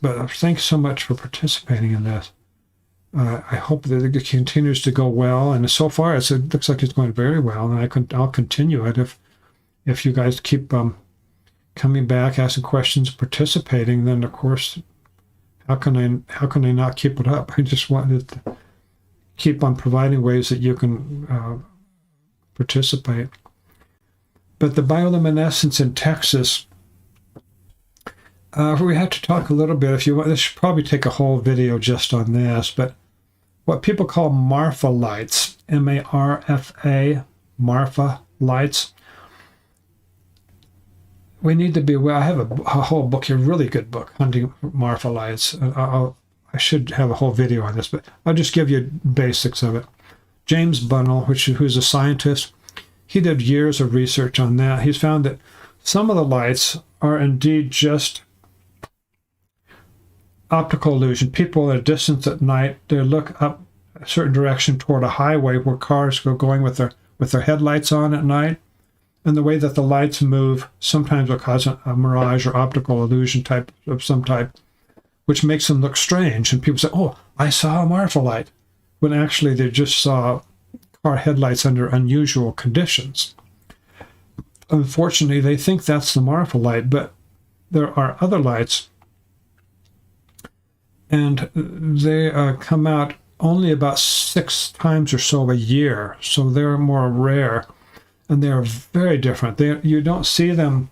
A: But thanks so much for participating in this. I hope that it continues to go well, and so far it looks like it's going very well, and I'll continue it if you guys keep coming back, asking questions, participating. Then of course, how can I not keep it up? I just wanted to keep on providing ways that you can participate. But the bioluminescence in Texas, we have to talk a little bit. If you want, this should probably take a whole video just on this. But what people call Marfa lights, M-A-R-F-A, Marfa lights. We need to be aware. I have a whole book here, really good book, Hunting Marfa Lights. I should have a whole video on this, but I'll just give you basics of it. James Bunnell, who's a scientist, he did years of research on that. He's found that some of the lights are indeed just optical illusion. People at a distance at night, they look up a certain direction toward a highway where cars go going with their headlights on at night. And the way that the lights move sometimes will cause a mirage or optical illusion of some type, which makes them look strange. And people say, oh, I saw a Marfa light, when actually they just saw car headlights under unusual conditions. Unfortunately, they think that's the Marfa light, but there are other lights, and they come out only about 6 times or so a year, so they're more rare. And they are very different. You don't see them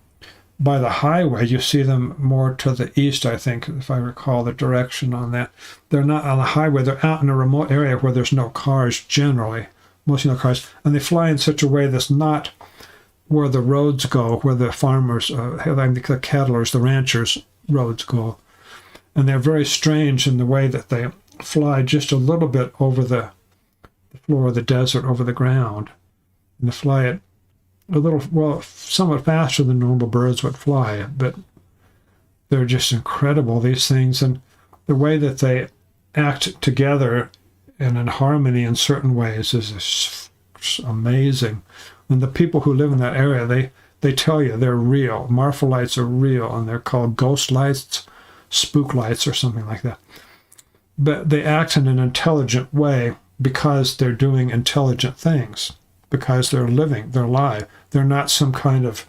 A: by the highway. You see them more to the east, I think, if I recall the direction on that. They're not on the highway. They're out in a remote area where there's no cars generally, mostly no cars. And they fly in such a way that's not where the roads go, where the farmers, the cattlers, the ranchers' roads go. And they're very strange in the way that they fly just a little bit over the floor of the desert, over the ground. And they fly it a little, well, somewhat faster than normal birds would fly, but they're just incredible, these things. And the way that they act together and in harmony in certain ways is amazing. And the people who live in that area, they tell you they're real. Marfa lights are real, and they're called ghost lights, spook lights, or something like that. But they act in an intelligent way because they're doing intelligent things. Because they're living, they're alive. They're not some kind of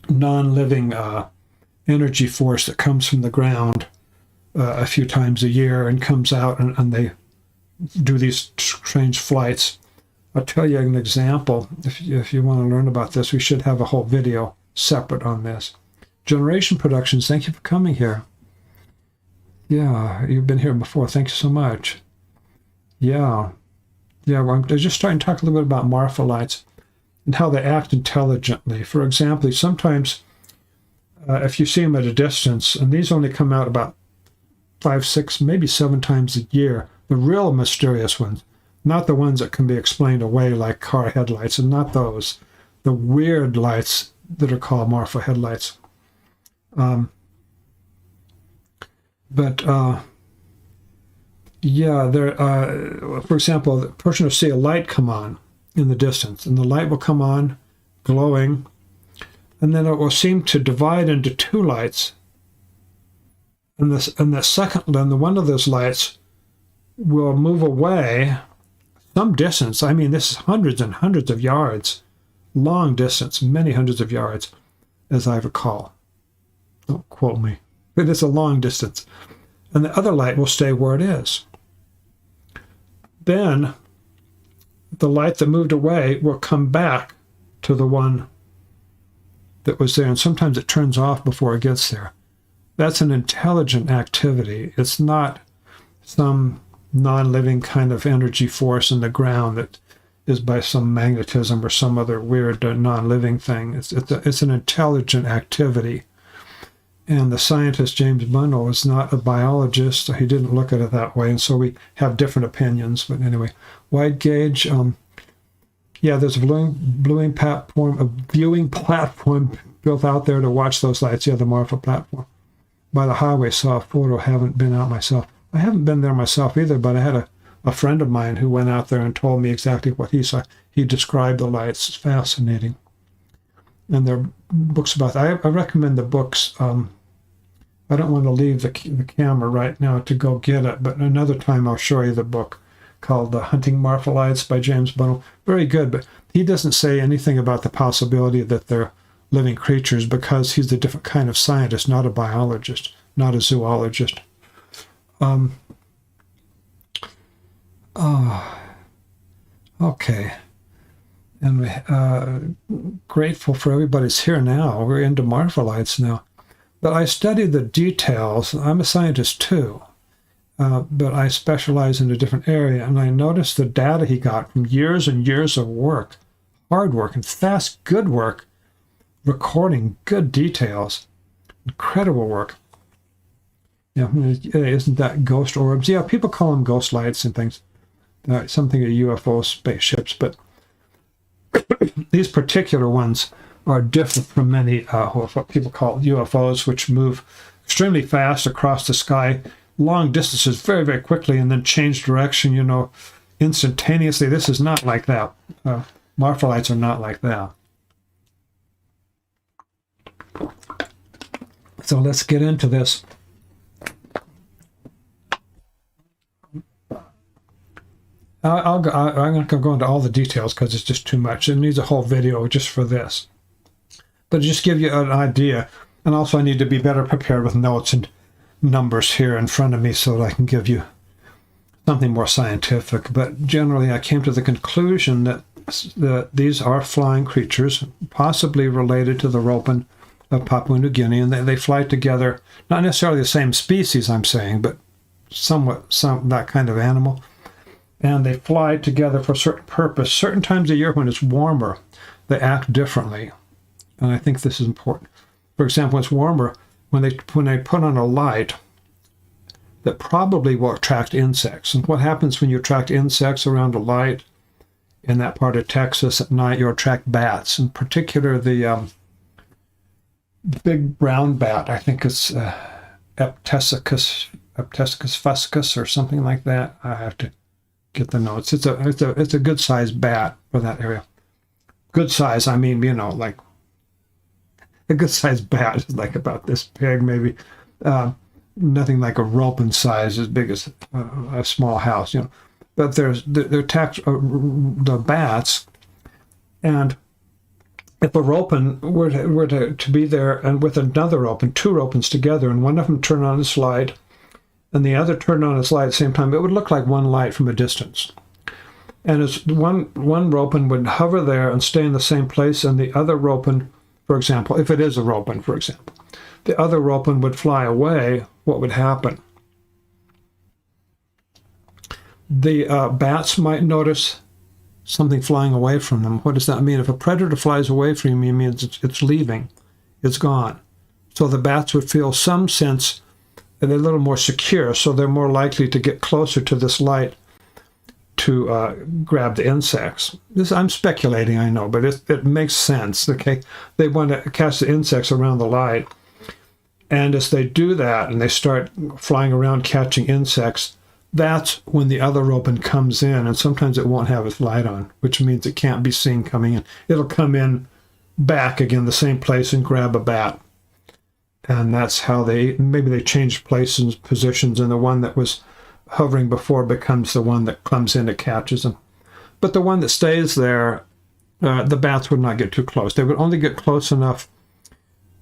A: non-living energy force that comes from the ground a few times a year and comes out and they do these strange flights. I'll tell you an example. If you want to learn about this, we should have a whole video separate on this. Generation Productions, thank you for coming here. Yeah, you've been here before. Thank you so much. Yeah. Yeah, well, I'm just starting to talk a little bit about Marfa lights and how they act intelligently. For example, sometimes if you see them at a distance, and these only come out about 5, 6, maybe 7 times a year, the real mysterious ones, not the ones that can be explained away like car headlights, and not those, the weird lights that are called Marfa headlights. Yeah, for example, the person will see a light come on in the distance, and the light will come on, glowing, and then it will seem to divide into 2 lights. And the one of those lights will move away some distance. I mean, this is hundreds and hundreds of yards, long distance, many hundreds of yards, as I recall. Don't quote me, but it's a long distance. And the other light will stay where it is. Then the light that moved away will come back to the one that was there, and sometimes it turns off before it gets there. That's an intelligent activity. It's not some non-living kind of energy force in the ground that is by some magnetism or some other weird non-living thing. It's an intelligent activity. And the scientist, James Bunnell, is not a biologist, so he didn't look at it that way, and so we have different opinions. But anyway, wide gauge, yeah, there's a viewing platform built out there to watch those lights. Yeah, the Marfa platform. By the highway, saw a photo, haven't been out myself. I haven't been there myself either, but I had a friend of mine who went out there and told me exactly what he saw. He described the lights. It's fascinating. And there are books about that. I recommend the books. I don't want to leave the camera right now to go get it, but another time I'll show you the book called Hunting Marfa Lights by James Bunnell. Very good, but he doesn't say anything about the possibility that they're living creatures because he's a different kind of scientist, not a biologist, not a zoologist. Okay. And grateful for everybody's here now. We're into Marfa lights now. But I study the details. I'm a scientist too, but I specialize in a different area. And I noticed the data he got from years and years of work, hard work and fast, good work, recording good details, incredible work. Yeah, isn't that ghost orbs? Yeah, people call them ghost lights and things. Something of UFO spaceships, but these particular ones are different from many what people call UFOs, which move extremely fast across the sky, long distances, very, very quickly, and then change direction, instantaneously. This is not like that. Marfa lights are not like that. So let's get into this. I'm not going to go into all the details because it's just too much. It needs a whole video just for this. But just give you an idea. And also I need to be better prepared with notes and numbers here in front of me so that I can give you something more scientific. But generally I came to the conclusion that these are flying creatures, possibly related to the ropen of Papua New Guinea. And they fly together, not necessarily the same species, I'm saying, but somewhat that kind of animal. And they fly together for a certain purpose. Certain times of year when it's warmer, they act differently. And I think this is important. For example, when it's warmer, when they put on a light that probably will attract insects. And what happens when you attract insects around a light in that part of Texas at night? You attract bats, in particular the big brown bat. I think it's Aptesicus fuscus or something like that. I have to get the notes. It's a good sized bat for that area. Good size, I mean, like a good sized bat is like about this big, maybe. Nothing like a ropen size, as big as a small house, But they're attacked the bats, and if a ropen were to be there and with another ropen, two ropens together, and one of them turn on its light and the other turned on its light at the same time, it would look like one light from a distance. And as one ropen would hover there and stay in the same place, and the other ropen, for example, if it is a ropen, for example, the other ropen would fly away, what would happen? The bats might notice something flying away from them. What does that mean? If a predator flies away from you, it means it's leaving. It's gone. So the bats would feel some sense that they're a little more secure, so they're more likely to get closer to this light to grab the insects. I'm speculating, I know, but it makes sense. Okay, they want to catch the insects around the light, and as they do that and they start flying around catching insects, that's when the other ropen comes in, and sometimes it won't have its light on, which means it can't be seen coming in. It'll come in back again, the same place, and grab a bat. And that's how maybe they change places, positions, and the one that was hovering before becomes the one that comes in and catches them. But the one that stays there, the bats would not get too close. They would only get close enough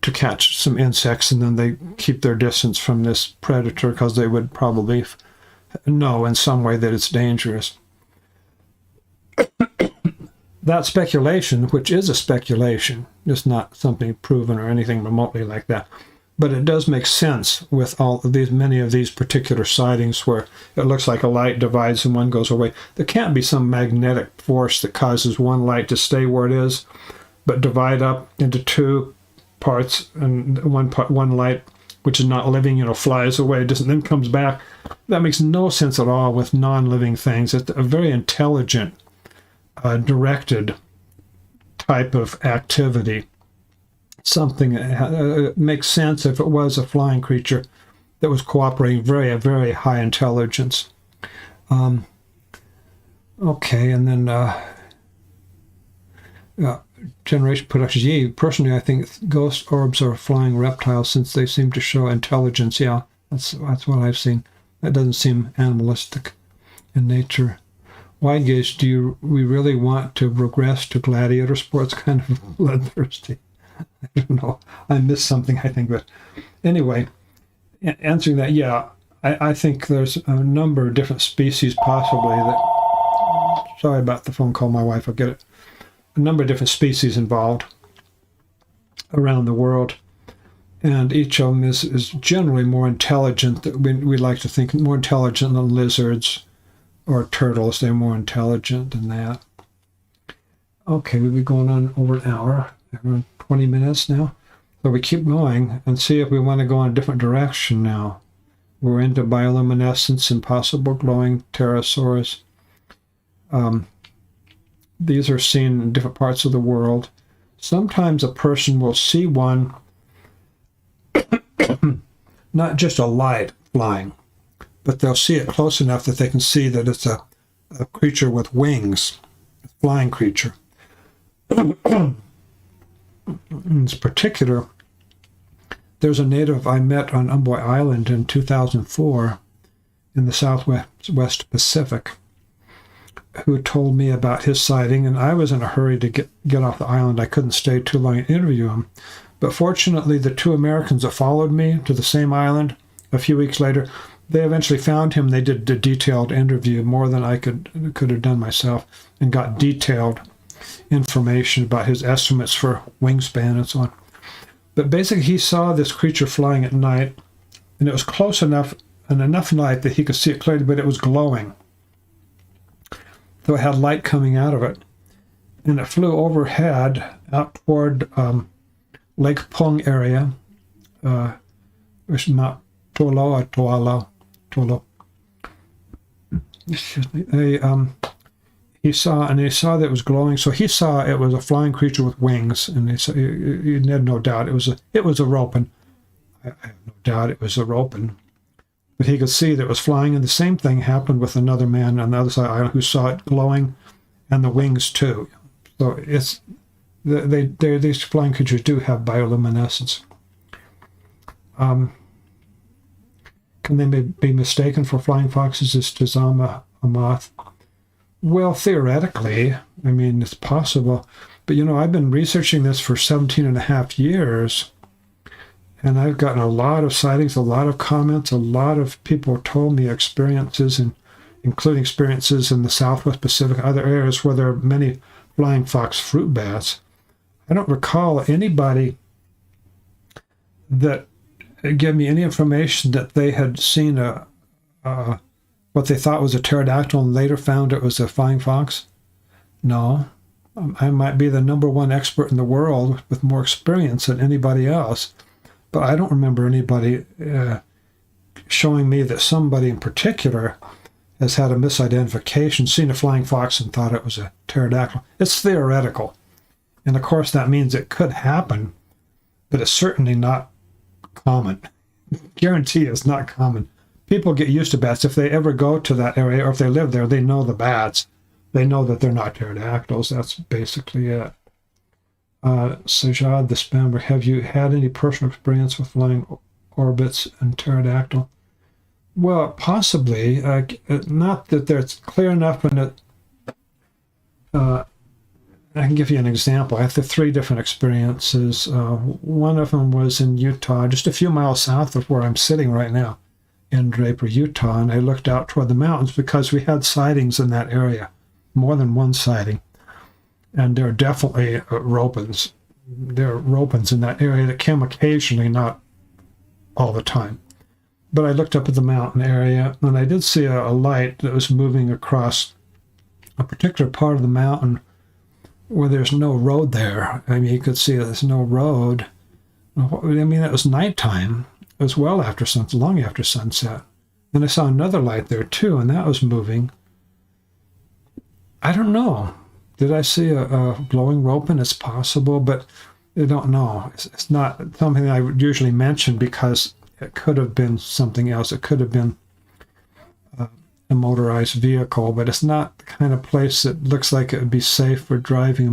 A: to catch some insects, and then they keep their distance from this predator because they would probably know in some way that it's dangerous. That speculation, which is a speculation, is not something proven or anything remotely like that, but it does make sense with all of these, many of these particular sightings where it looks like a light divides and one goes away. There can't be some magnetic force that causes one light to stay where it is, but divide up into two parts, and one light, which is not living, flies away, then comes back. That makes no sense at all with non-living things. It's a very intelligent, directed type of activity. Something makes sense if it was a flying creature that was cooperating, very, very high intelligence. Okay, and then generation production. Personally, I think ghost orbs are flying reptiles since they seem to show intelligence. Yeah, that's what I've seen. That doesn't seem animalistic in nature. Wide gaze, do we really want to regress to gladiator sports? Kind of bloodthirsty. I don't know. I missed something, I think. But anyway, answering that, yeah, I think there's a number of different species possibly that... Sorry about the phone call, my wife, I'll get it. a number of different species involved around the world. And each of them is generally more intelligent. We like to think more intelligent than lizards or turtles. They're more intelligent than that. Okay, we've been going on over an hour, around 20 minutes now. So we keep going and see if we want to go in a different direction now. We're into bioluminescence, impossible glowing pterosaurs. These are seen in different parts of the world. Sometimes a person will see one, not just a light flying, but they'll see it close enough that they can see that it's a creature with wings, a flying creature. In particular, there's a native I met on Umboy Island in 2004 in the Southwest Pacific who told me about his sighting, and I was in a hurry to get off the island. I couldn't stay too long and interview him. But fortunately, the two Americans that followed me to the same island a few weeks later, they eventually found him. They did a detailed interview, more than I could have done myself, and got detailed information about his estimates for wingspan and so on. But basically, he saw this creature flying at night, and it was close enough and enough light that he could see it clearly, but it was glowing. So it had light coming out of it. And it flew overhead out toward Lake Pung area, which is Mount Tolo or Tolo. Excuse me. He saw that it was glowing, so he saw it was a flying creature with wings, and he had no doubt it was a ropen. I have no doubt it was a ropen, but he could see that it was flying, and the same thing happened with another man on the other side of the island who saw it glowing, and the wings too. So these flying creatures do have bioluminescence. Can they be mistaken for flying foxes? Is Tizama a moth? Well, theoretically, I mean, it's possible. But, I've been researching this for 17 and a half years, and I've gotten a lot of sightings, a lot of comments, a lot of people told me experiences, including experiences in the Southwest Pacific, other areas where there are many flying fox fruit bats. I don't recall anybody that gave me any information that they had seen what they thought was a pterodactyl and later found it was a flying fox. No. I might be the number one expert in the world with more experience than anybody else, but I don't remember anybody showing me that somebody in particular has had a misidentification, seen a flying fox and thought it was a pterodactyl. It's theoretical. And of course that means it could happen, but it's certainly not common. Guarantee it's not common. People get used to bats. If they ever go to that area or if they live there, they know the bats. They know that they're not pterodactyls. That's basically it. Sajad the Spammer, have you had any personal experience with flying orbits and pterodactyl? Well, possibly. Not that it's clear enough, and I can give you an example. I have the 3 different experiences. One of them was in Utah, just a few miles south of where I'm sitting right now, in Draper, Utah, and I looked out toward the mountains because we had sightings in that area, more than one sighting, and there are definitely ropens. There are ropens in that area that came occasionally, not all the time. But I looked up at the mountain area, and I did see a light that was moving across a particular part of the mountain where there's no road there. I mean, you could see there's no road. I mean, it was nighttime. It was well after sunset, long after sunset. And I saw another light there too, and that was moving. I don't know. Did I see a glowing ropen? It's possible, but I don't know. It's not something I would usually mention because it could have been something else. It could have been a motorized vehicle, but it's not the kind of place that looks like it would be safe for driving a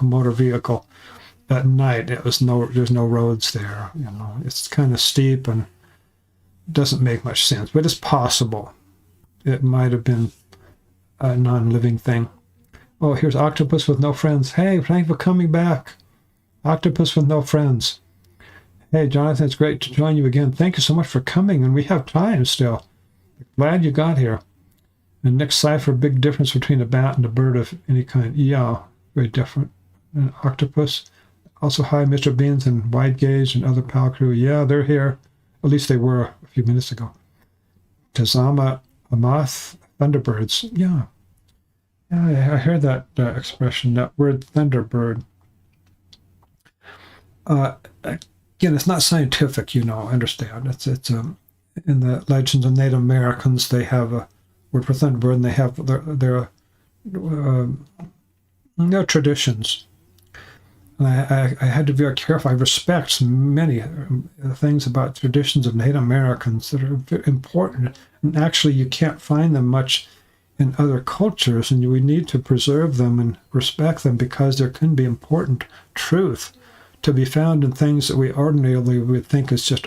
A: motor vehicle at night. There's no roads there. It's kind of steep and doesn't make much sense, but it's possible. It might have been a non-living thing. Oh, here's Octopus with No Friends. Hey, thanks for coming back. Octopus with No Friends. Hey, Jonathan, it's great to join you again. Thank you so much for coming, and we have time still. Glad you got here. And Nick Cipher, big difference between a bat and a bird of any kind. Yeah, very different. An octopus. Also, hi, Mr. Beans and Wide Gaze and other pal crew. Yeah, they're here. At least they were a few minutes ago. Tazama, a moth, thunderbirds. Yeah. Yeah, I heard that expression, that word thunderbird. Again, it's not scientific, I understand. It's in the legends of Native Americans, they have a word for thunderbird, and they have their traditions. And I had to be very careful. I respect many things about traditions of Native Americans that are very important. And actually, you can't find them much in other cultures, and we need to preserve them and respect them because there can be important truth to be found in things that we ordinarily would think is just,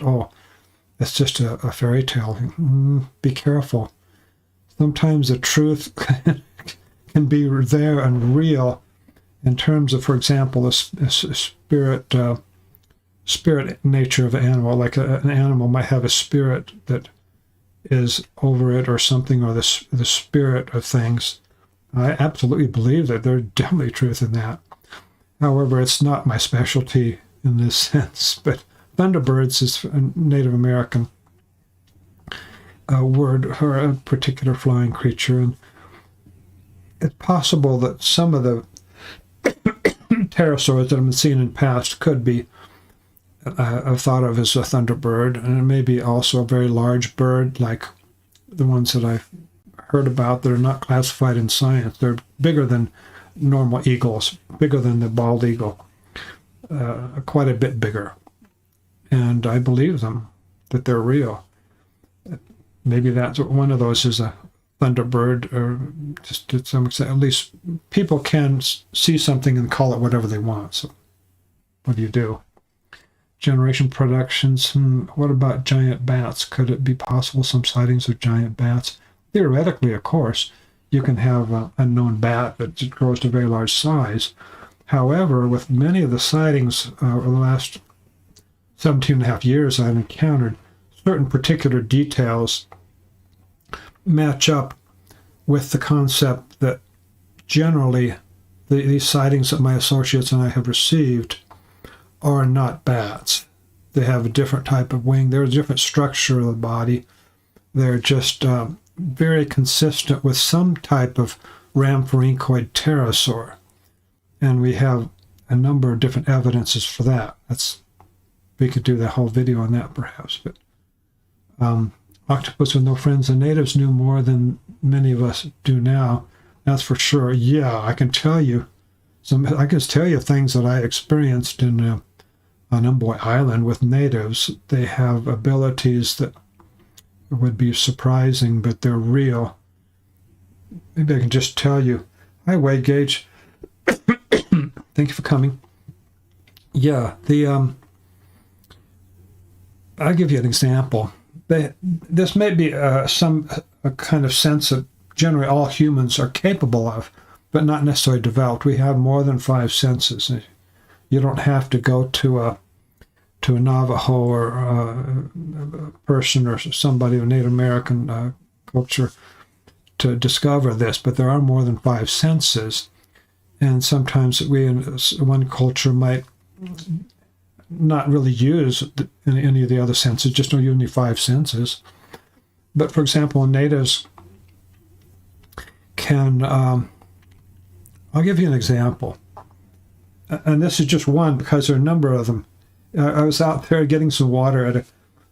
A: it's just a fairy tale. Be careful. Sometimes the truth can be there and real in terms of, for example, a spirit nature of an animal. Like an animal might have a spirit that is over it or something, or the spirit of things. I absolutely believe that there's definitely truth in that. However, it's not my specialty in this sense. But thunderbirds is a Native American word for a particular flying creature. And it's possible that some of the pterosaurs that have been seen in the past could be thought of as a thunderbird, and it may be also a very large bird like the ones that I've heard about that are not classified in science. They're bigger than normal eagles, bigger than the bald eagle, quite a bit bigger. And I believe them, that they're real. Maybe that's one of those is a thunderbird, or just to some extent, at least people can see something and call it whatever they want. So what do you do? Generation Productions. What about giant bats? Could it be possible some sightings of giant bats? Theoretically, of course, you can have an unknown bat that grows to very large size. However, with many of the sightings over the last 17.5 years I've encountered, certain particular details match up with the concept that generally these sightings that my associates and I have received are not bats. They have a different type of wing. They're a different structure of the body. They're just very consistent with some type of rhamphorhynchoid pterosaur. And we have a number of different evidences for that. We could do the whole video on that perhaps. But octopus with no friends. The natives knew more than many of us do now. That's for sure. Yeah, I can tell you things that I experienced on Umboy Island with natives. They have abilities that would be surprising, but they're real. Maybe I can just tell you. Hi, Wade Gage. Thank you for coming. Yeah, I'll give you an example. This may be a kind of sense that generally all humans are capable of, but not necessarily developed. We have more than 5 senses. You don't have to go to a Navajo or a person or somebody of Native American culture to discover this, but there are more than 5 senses. And sometimes we in one culture might not really use any of the other senses, just don't use any 5 senses. But for example, natives can, I'll give you an example. And this is just one because there are a number of them. I was out there getting some water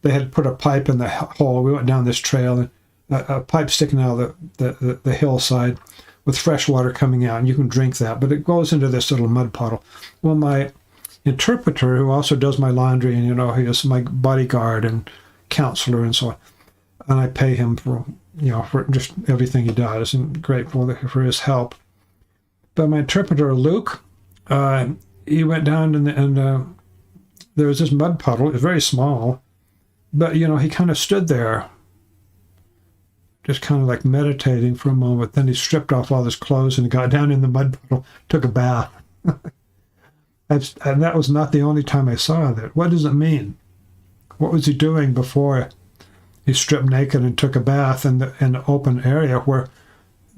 A: they had put a pipe in the hole. We went down this trail, and a pipe sticking out of the hillside with fresh water coming out, and you can drink that, but it goes into this little mud puddle. Well, my interpreter, who also does my laundry, and he is my bodyguard and counselor and so on, and I pay him for just everything he does, and grateful for his help. But my interpreter, Luke, he went down and there was this mud puddle. It was very small, but he kind of stood there, just kind of like meditating for a moment. Then he stripped off all his clothes and got down in the mud puddle, took a bath. And that was not the only time I saw that. What does it mean? What was he doing before he stripped naked and took a bath in the open area where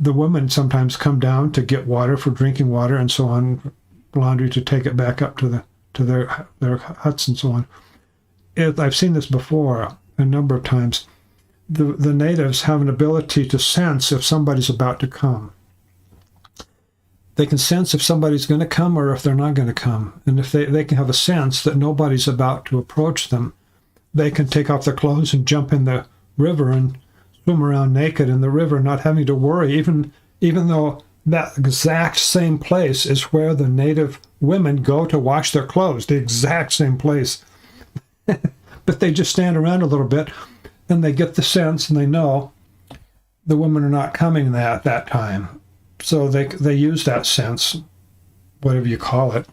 A: the women sometimes come down to get water for drinking water and so on, laundry to take it back up to their huts and so on. I've seen this before a number of times. The natives have an ability to sense if somebody's about to come. They can sense if somebody's going to come or if they're not going to come. And if they can have a sense that nobody's about to approach them, they can take off their clothes and jump in the river and swim around naked in the river, not having to worry, even though that exact same place is where the native women go to wash their clothes, the exact same place. But they just stand around a little bit, and they get the sense, and they know the women are not coming at that time. So they use that sense, whatever you call it,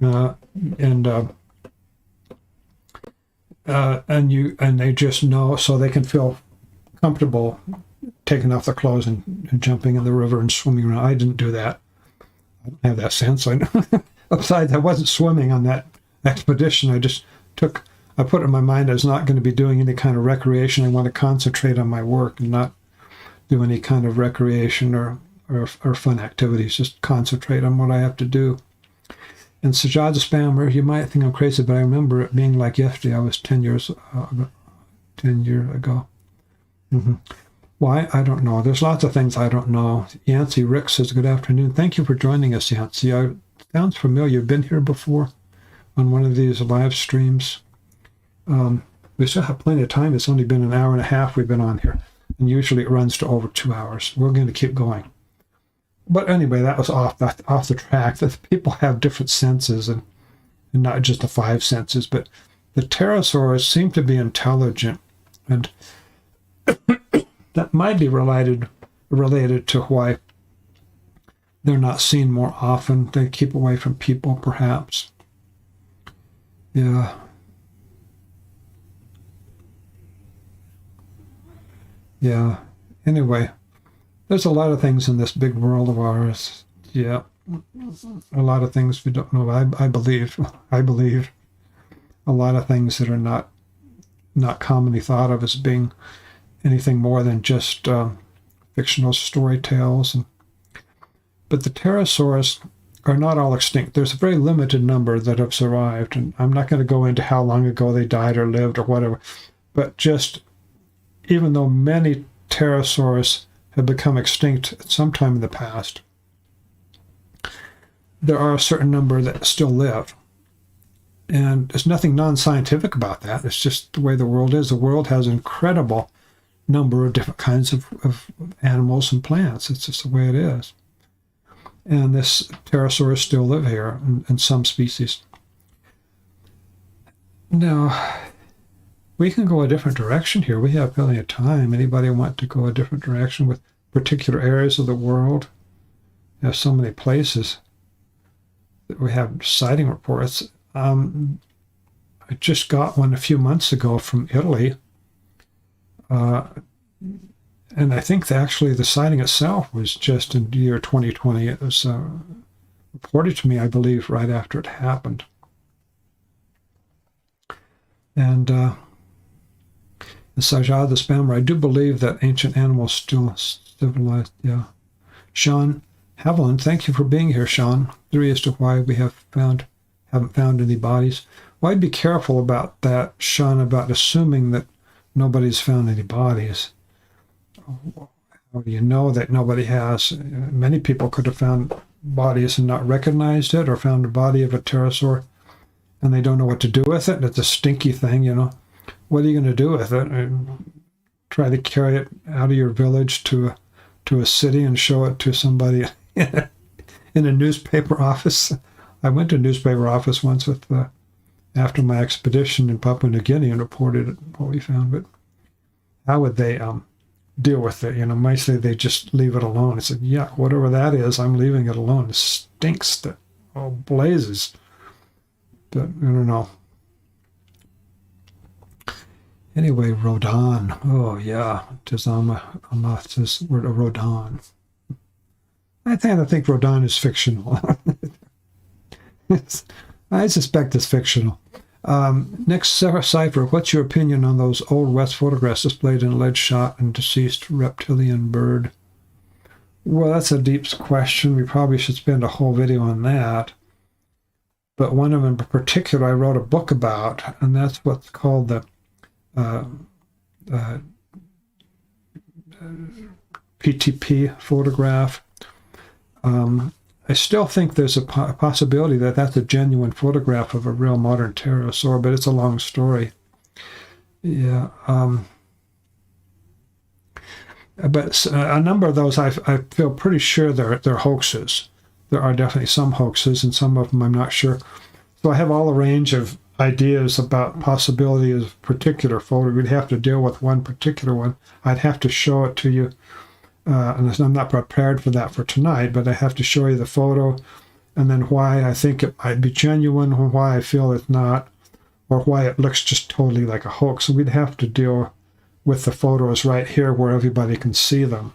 A: and they just know, so they can feel comfortable taking off their clothes and jumping in the river and swimming around. I didn't do that. I don't have that sense. Besides, I wasn't swimming on that expedition. I put in my mind I was not going to be doing any kind of recreation. I want to concentrate on my work and not do any kind of recreation or fun activities. Just concentrate on what I have to do. And Sajad the Spammer, you might think I'm crazy, but I remember it being like yesterday. I was 10 years ago. Mm-hmm. Why? I don't know. There's lots of things I don't know. Yancey Rick says, good afternoon. Thank you for joining us, Yancey. Sounds familiar. You've been here before on one of these live streams. We still have plenty of time. It's only been an hour and a half we've been on here. And usually it runs to over 2 hours. We're going to keep going. But anyway, that was off the track. That people have different senses, and not just the 5 senses. But the pterosaurs seem to be intelligent, and that might be related to why they're not seen more often. They keep away from people, perhaps. Yeah. Yeah. Anyway, there's a lot of things in this big world of ours. Yeah. A lot of things we don't know. I believe a lot of things that are not commonly thought of as being anything more than just fictional story tales. But the pterosaurs are not all extinct. There's a very limited number that have survived, and I'm not going to go into how long ago they died or lived or whatever, but just even though many pterosaurs have become extinct at some time in the past, there are a certain number that still live. And there's nothing non-scientific about that. It's just the way the world is. The world has an incredible number of different kinds of animals and plants. It's just the way it is. And this pterosaurs still live here in some species. Now, we can go a different direction here. We have plenty of time. Anybody want to go a different direction with particular areas of the world? There's so many places that we have sighting reports. I just got one a few months ago from Italy. And I think actually the sighting itself was just in the year 2020. It was reported to me, I believe, right after it happened. And Sajad the Spammer, I do believe that ancient animals still civilized. Yeah. Sean Haviland, thank you for being here, Sean. Theory as to why we haven't found any bodies. Well, I'd be careful about that, Sean, about assuming that nobody's found any bodies. How do you know that nobody has? Many people could have found bodies and not recognized it, or found a body of a pterosaur and they don't know what to do with it. It's a stinky thing, you know. What are you going to do with it? Try to carry it out of your village to a city and show it to somebody in a newspaper office? I went to a newspaper office once after my expedition in Papua New Guinea and reported what we found. But how would they deal with it? You know, mostly they just leave it alone. I said, yeah, whatever that is, I'm leaving it alone. It stinks to blazes. But I don't know. Anyway, Rodan. Oh, yeah. Amath's word of Rodan. I think Rodan is fictional. I suspect it's fictional. Next, Sarah Cipher, what's your opinion on those Old West photographs displayed in alleged shot and deceased reptilian bird? Well, that's a deep question. We probably should spend a whole video on that. But one of them in particular I wrote a book about, and that's what's called the PTP photograph. I still think there's a possibility that that's a genuine photograph of a real modern pterosaur, but it's a long story. Yeah. But a number of those I feel pretty sure they're hoaxes. There are definitely some hoaxes, and some of them I'm not sure. So I have all a range of ideas about possibility of particular photo. We'd have to deal with one particular one. I'd have to show it to you. And I'm not prepared for that for tonight, but I have to show you the photo and then why I think it might be genuine, or why I feel it's not, or why it looks just totally like a hoax. So we'd have to deal with the photos right here where everybody can see them.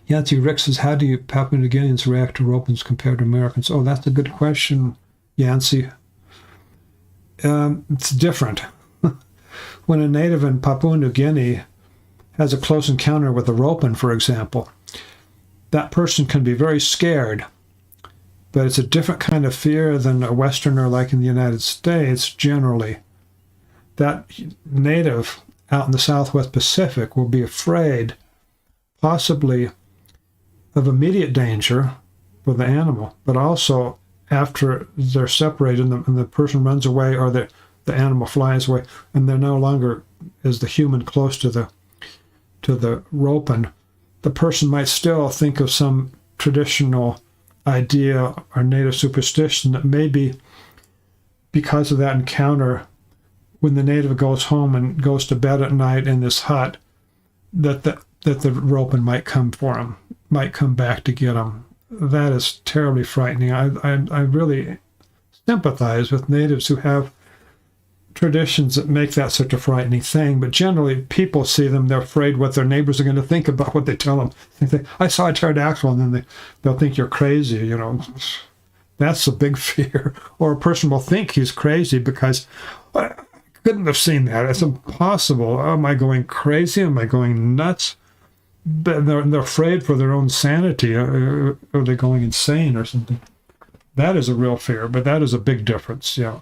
A: Yancy Rick says, how do you Papua New Guineans react to ropens compared to Americans? Oh, that's a good question, Yancy. It's different. When a native in Papua New Guinea has a close encounter with a ropen, for example, that person can be very scared, but it's a different kind of fear than a Westerner like in the United States generally. That native out in the Southwest Pacific will be afraid, possibly, of immediate danger for the animal, but also after they're separated and the person runs away, or the animal flies away, and they're no longer is the human close to the ropen, the person might still think of some traditional idea or native superstition that maybe because of that encounter, when the native goes home and goes to bed at night in this hut, that the ropen might come for him, might come back to get him. That is terribly frightening. I really sympathize with natives who have traditions that make that such a frightening thing, but generally people see them, they're afraid what their neighbors are going to think about what they tell them. They think, I saw a pterodactyl, and then they'll think you're crazy, you know. That's a big fear. Or a person will think he's crazy because I couldn't have seen that. It's impossible. Am I going crazy? Am I going nuts? But they're afraid for their own sanity. Are they going insane or something? That is a real fear, but that is a big difference, yeah.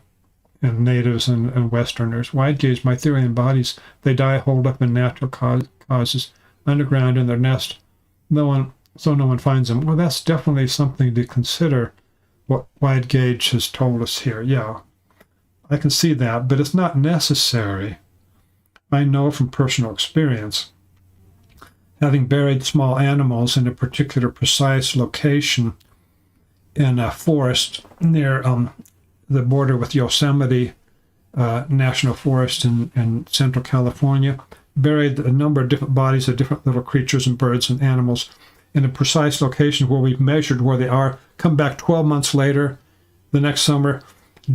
A: And natives and Westerners. Wide gauge, my theory in bodies, they die holed up in natural causes, underground in their nest. No one finds them. Well, that's definitely something to consider, what wide gauge has told us here. Yeah, I can see that, but it's not necessary. I know from personal experience, having buried small animals in a particular precise location in a forest near the border with Yosemite National Forest in Central California, buried a number of different bodies of different little creatures and birds and animals in a precise location where we've measured where they are, come back 12 months later, the next summer,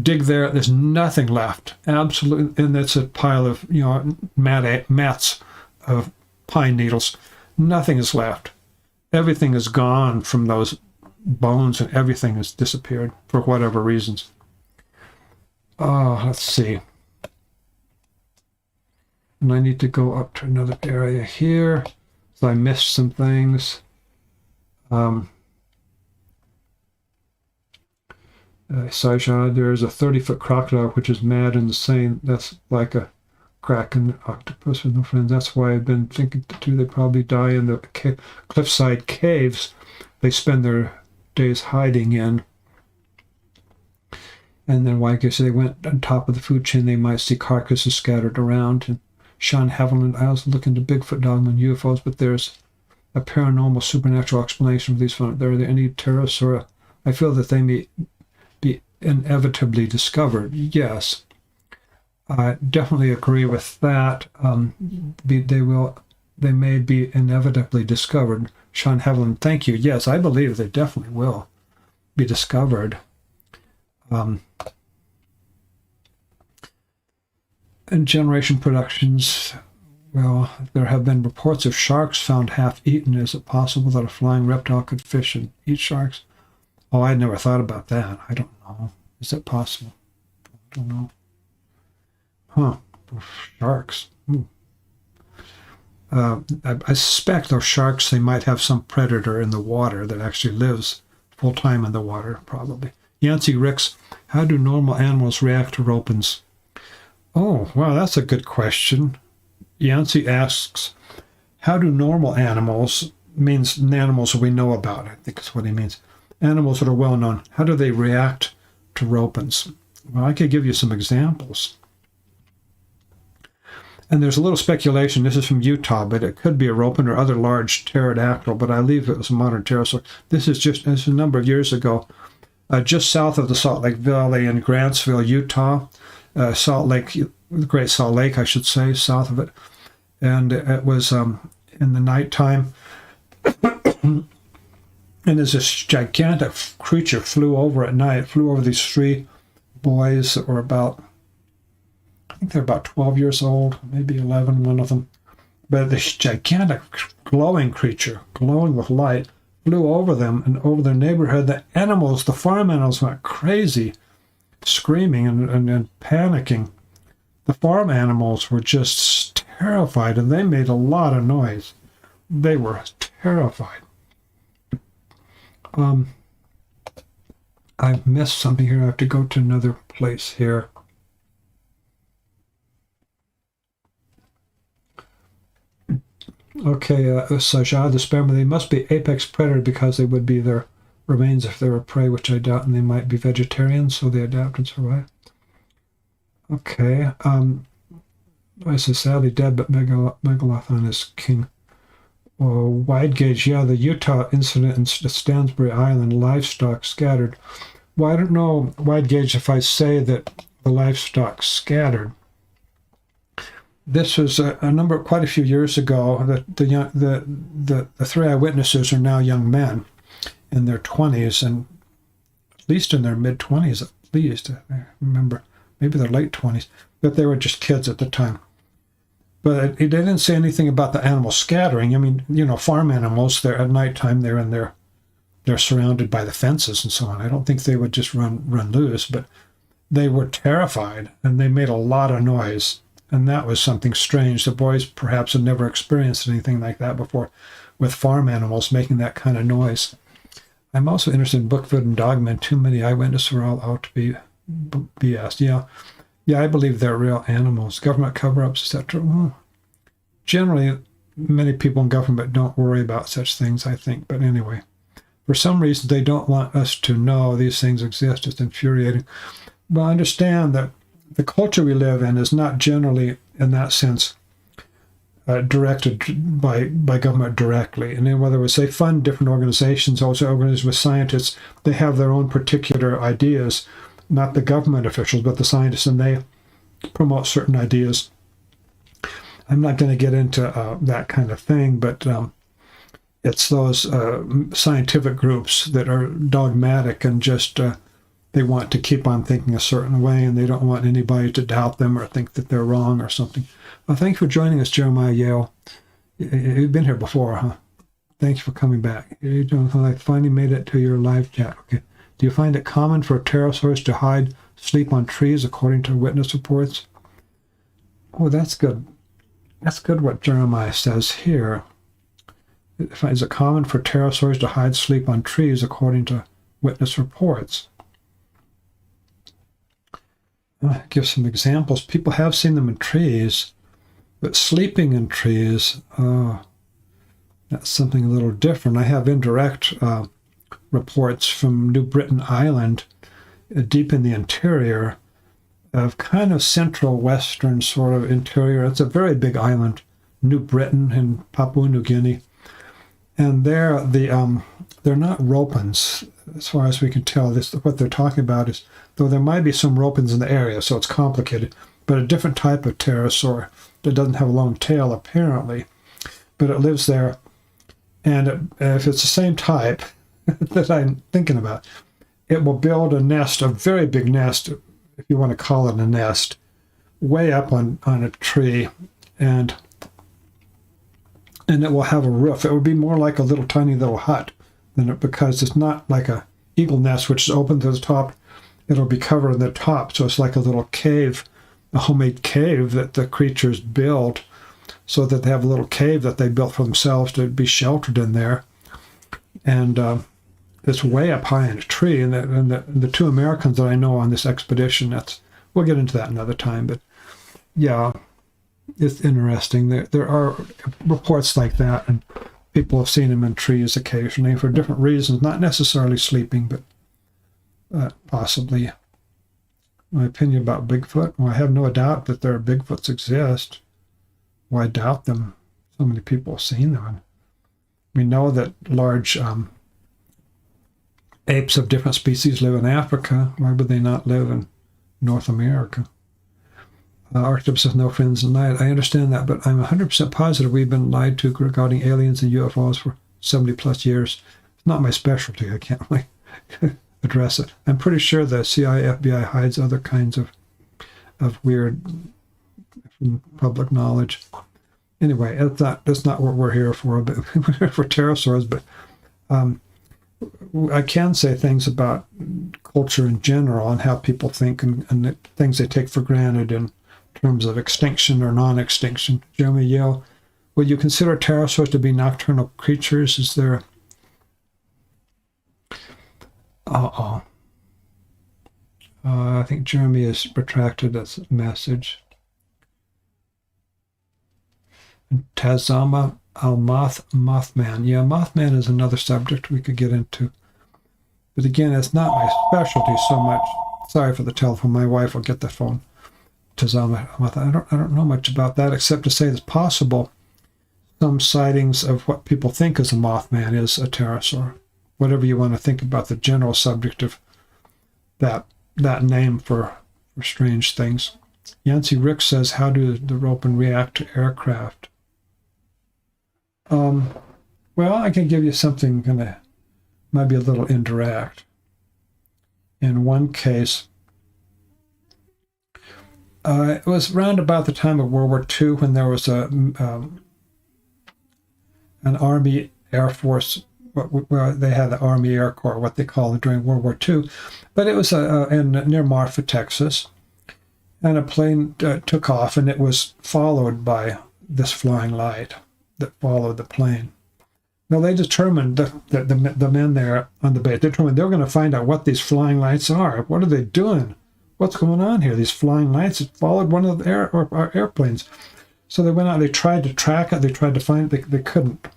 A: dig there, there's nothing left. Absolutely, and it's a pile of, you know, mats of pine needles. Nothing is left. Everything is gone from those bones, and everything has disappeared for whatever reasons. Oh, let's see. And I need to go up to another area here. So I missed some things. Sajad, there's a 30-foot crocodile which is mad and insane. That's like a kraken octopus with no friends. That's why I've been thinking too. They probably die in the cliffside caves they spend their days hiding in. And then, why I guess they went on top of the food chain, they might see carcasses scattered around. And Sean Haviland, I also look into Bigfoot, dogman, UFOs, but there's a paranormal, supernatural explanation for these phenomena. Are there any pterosaur? I feel that they may be inevitably discovered. Yes, I definitely agree with that. They may be inevitably discovered. Sean Haviland, thank you. Yes, I believe they definitely will be discovered. In Generation Productions, well, there have been reports of sharks found half-eaten. Is it possible that a flying reptile could fish and eat sharks? Oh, I never thought about that. I don't know. Is that possible? I don't know. Huh. Sharks. I suspect those sharks, they might have some predator in the water that actually lives full time in the water, probably. Yancey Ricks, how do normal animals react to ropens? Oh, wow, that's a good question. Yancey asks, how do normal animals, means animals we know about, I think is what he means, animals that are well known, how do they react to ropens? Well, I could give you some examples. And there's a little speculation, this is from Utah, but it could be a ropen or other large pterodactyl, but I believe it was a modern pterosaur. This is a number of years ago, just south of the Salt Lake Valley in Grantsville, Utah. Salt Lake, the Great Salt Lake, I should say, south of it. And it was in the nighttime. And there's this gigantic creature flew over at night, flew over these three boys that were about, I think they're about 12 years old, maybe 11, one of them. But this gigantic glowing creature, glowing with light, flew over them and over their neighborhood. The animals, the farm animals, went crazy, screaming and panicking. The farm animals were just terrified, and they made a lot of noise. They were terrified. I've missed something here. I have to go to another place here. Okay, Sajad, the sperm, they must be apex predator because they would be their remains if they were prey, which I doubt, and they might be vegetarians, so they adapt and survive. Okay, I said sadly dead, but Megalodon is king. Wide gauge, yeah, the Utah incident in Stansbury Island, livestock scattered. Well, I don't know, wide gauge, if I say that the livestock scattered. This was quite a few years ago. The three eyewitnesses are now young men in their 20s, and at least in their mid-20s, at least. I remember, maybe their late 20s, but they were just kids at the time. But they didn't say anything about the animals scattering. I mean, you know, farm animals, they're at nighttime, they're surrounded by the fences and so on. I don't think they would just run loose, but they were terrified, and they made a lot of noise. And that was something strange. The boys perhaps had never experienced anything like that before with farm animals making that kind of noise. I'm also interested in Bookfoot and Dogman. Too many eyewitnesses are all out to be BS. Yeah, I believe they're real animals. Government cover-ups, etc. Well, generally, many people in government don't worry about such things, I think. But anyway, for some reason, they don't want us to know these things exist. It's infuriating. Well, I understand that the culture we live in is not generally, in that sense, directed by government directly. And in other words, they fund different organizations, also organizations with scientists. They have their own particular ideas, not the government officials, but the scientists, and they promote certain ideas. I'm not going to get into that kind of thing, but it's those scientific groups that are dogmatic and just they want to keep on thinking a certain way, and they don't want anybody to doubt them or think that they're wrong or something. Well, thanks for joining us, Jeremiah Yale. You've been here before, huh? Thanks for coming back. I finally made it to your live chat. Okay. Do you find it common for pterosaurs to hide, sleep on trees, according to witness reports? Oh, that's good. That's good what Jeremiah says here. Is it common for pterosaurs to hide, sleep on trees, according to witness reports? I'll give some examples. People have seen them in trees, but sleeping in trees, that's something a little different. I have indirect reports from New Britain Island, deep in the interior of kind of central western sort of interior. It's a very big island, New Britain in Papua New Guinea. And they're not ropens, as far as we can tell. What they're talking about is, though there might be some ropens in the area, so it's complicated, but a different type of pterosaur that doesn't have a long tail, apparently, but it lives there. And if it's the same type that I'm thinking about, it will build a nest, a very big nest, if you want to call it a nest, way up on a tree, and it will have a roof. It would be more like a little tiny little hut because it's not like a eagle nest, which is open to the top. It'll be covered in the top, so it's like a little cave, a homemade cave that the creatures build. so that they have a little cave that they built for themselves to be sheltered in there. And it's way up high in a tree. And the two Americans that I know on this expedition, we'll get into that another time. But yeah, it's interesting. There are reports like that, and people have seen them in trees occasionally for different reasons, not necessarily sleeping, but possibly. My opinion about Bigfoot, well, I have no doubt that there are Bigfoots exist. Why doubt them? So many people have seen them. We know that large apes of different species live in Africa. Why would they not live in North America? Arctopus has no friends in night. I understand that, but I'm 100% positive we've been lied to regarding aliens and UFOs for 70 plus years. It's not my specialty. I can't really address it. I'm pretty sure the CIA, FBI hides other kinds of weird public knowledge. Anyway, that's not what we're here for. But we're here for pterosaurs. But I can say things about culture in general and how people think and the things they take for granted in terms of extinction or non-extinction. Jeremy Yale, would you consider pterosaurs to be nocturnal creatures? Is there... I think Jeremy has retracted his message. Tazama Mothman. Yeah, Mothman is another subject we could get into. But again, it's not my specialty so much. Sorry for the telephone. My wife will get the phone. Tazama Mothman. I don't know much about that except to say it's possible some sightings of what people think is a Mothman is a pterosaur. Whatever you want to think about the general subject of that name for strange things. Yancey Rick says, how do the ropen react to aircraft? Well, I can give you something might be a little indirect. In one case, it was around about the time of World War II when there was an Army Air Force. Well, they had the Army Air Corps, what they called it during World War II. But it was near Marfa, Texas. And a plane took off, and it was followed by this flying light that followed the plane. Now, they determined that the men there on the base, determined they were going to find out what these flying lights are. What are they doing? What's going on here? These flying lights that followed one of the airplanes. So they went out, they tried to track it, they tried to find it, they couldn't.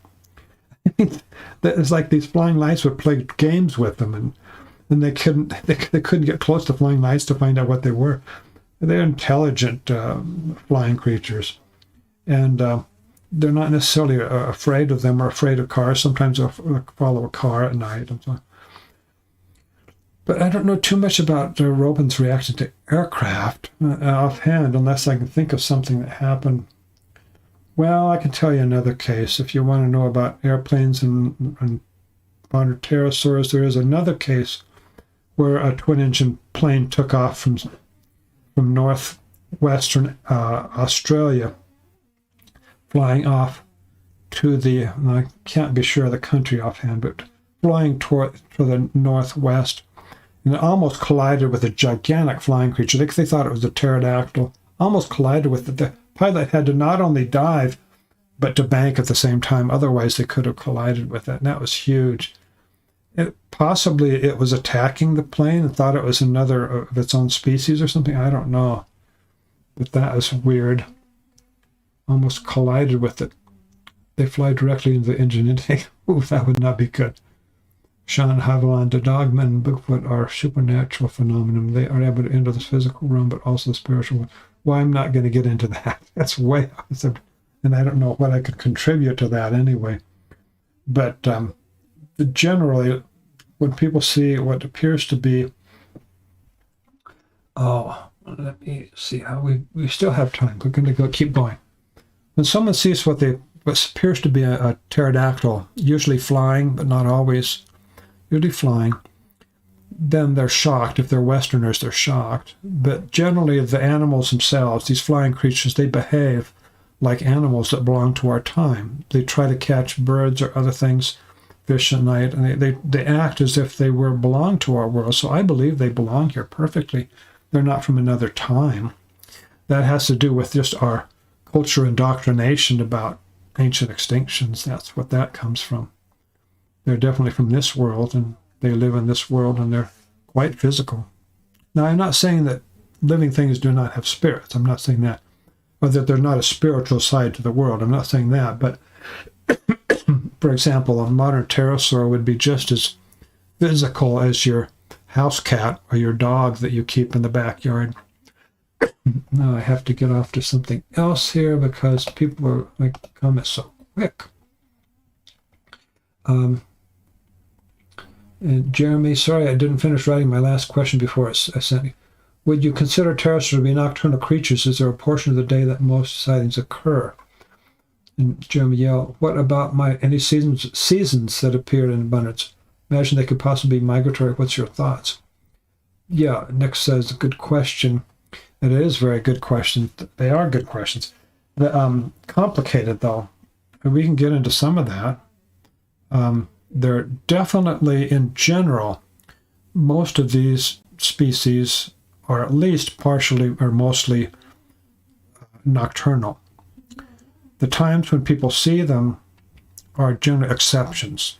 A: It's like these flying lights would play games with them, and they couldn't get close to flying lights to find out what they were. They're intelligent flying creatures, and they're not necessarily afraid of them or afraid of cars. Sometimes they'll follow a car at night and so on. But I don't know too much about the ropens' reaction to aircraft offhand, unless I can think of something that happened. Well, I can tell you another case. If you want to know about airplanes and modern pterosaurs, there is another case where a twin-engine plane took off from northwestern Australia, flying off to I can't be sure of the country offhand, but flying toward the northwest, and it almost collided with a gigantic flying creature. They thought it was a pterodactyl. Almost collided with it. The pilot had to not only dive, but to bank at the same time. Otherwise, they could have collided with it, and that was huge. Possibly it was attacking the plane and thought it was another of its own species or something. I don't know. But that was weird. Almost collided with it. They fly directly into the engine. Ooh, that would not be good. Sean Haviland, the dogmen and Bigfoot are supernatural phenomenon. They are able to enter the physical realm, but also the spiritual one. Well, I'm not going to get into that. That's way awesome. And I don't know what I could contribute to that anyway. But generally, when people see what appears to be... Oh, let me see how we still have time. We're going to keep going. When someone sees what appears to be a pterodactyl, usually flying, but not always, usually flying, then they're shocked. If they're Westerners, they're shocked. But generally, the animals themselves, these flying creatures, they behave like animals that belong to our time. They try to catch birds or other things, fish at night, and they act as if they belong to our world. So I believe they belong here perfectly. They're not from another time. That has to do with just our culture indoctrination about ancient extinctions. That's what that comes from. They're definitely from this world, and they live in this world, and they're quite physical. Now, I'm not saying that living things do not have spirits. I'm not saying that. Or that there's not a spiritual side to the world. I'm not saying that. But, for example, a modern pterosaur would be just as physical as your house cat or your dog that you keep in the backyard. Now I have to get off to something else here because people are like comment so quick. And Jeremy, sorry I didn't finish writing my last question before I sent you. Would you consider pterosaurs to be nocturnal creatures? Is there a portion of the day that most sightings occur? And Jeremy yelled, what about any seasons that appeared in abundance? Imagine they could possibly be migratory. What's your thoughts? Yeah, Nick says, good question. It is a very good question. They are good questions. Complicated, though. We can get into some of that. They're definitely, in general, most of these species are at least partially or mostly nocturnal. The times when people see them are generally exceptions.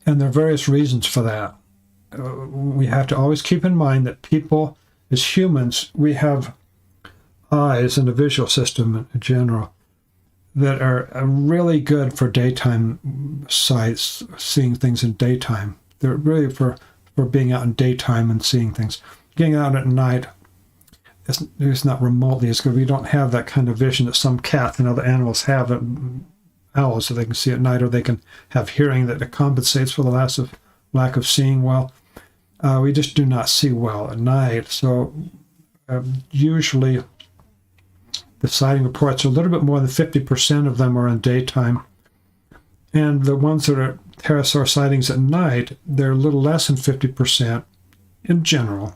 A: And there are various reasons for that. We have to always keep in mind that people, as humans, we have eyes and a visual system in general that are really good for daytime sights, seeing things in daytime. They're really for being out in daytime and seeing things. Getting out at night, it's not remotely as good. We don't have that kind of vision that some cats and other animals have, owls, so they can see at night, or they can have hearing that compensates for the lack of seeing well. We just do not see well at night. So usually the sighting reports are a little bit more than 50% of them are in daytime. And the ones that are pterosaur sightings at night, they're a little less than 50% in general.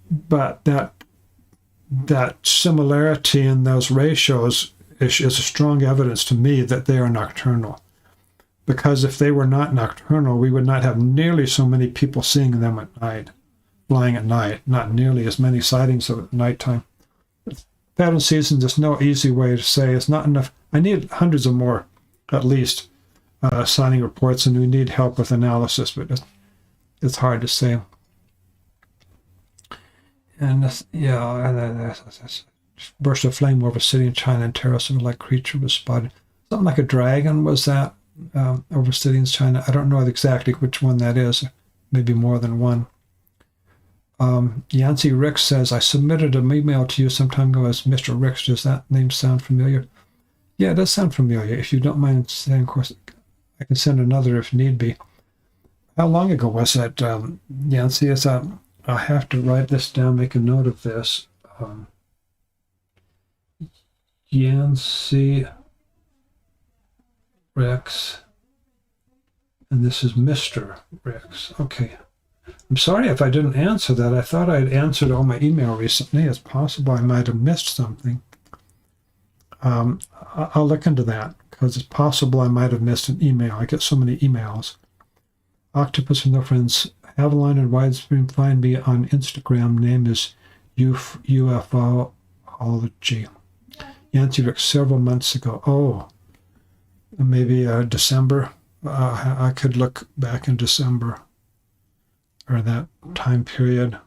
A: But that similarity in those ratios is a strong evidence to me that they are nocturnal. Because if they were not nocturnal, we would not have nearly so many people seeing them at night, flying at night, not nearly as many sightings at nighttime. Pattern seasons, there's no easy way to say. It's not enough. I need hundreds of more, at least, sighting reports, and we need help with analysis, but it's hard to say. And burst of flame over a city in China, and pterosaur-like creature was spotted. Something like a dragon was that over a city in China. I don't know exactly which one that is. Maybe more than one. Yancy Ricks says, I submitted an email to you some time ago as Mr. Ricks. Does that name sound familiar? Yeah, it does sound familiar. If you don't mind saying, of course, I can send another if need be. How long ago was that, Yancy? I have to write this down, make a note of this. Yancy Ricks. And this is Mr. Ricks. Okay. I'm sorry if I didn't answer that. I thought I'd answered all my email recently. It's possible I might have missed something. I'll look into that because it's possible I might have missed an email. I get so many emails. Octopus and No Friends. Avalon and Widescreen. Find me on Instagram. Name is UFOology. Yancy Rick several months ago. Oh, maybe December. I could look back in December or that time period.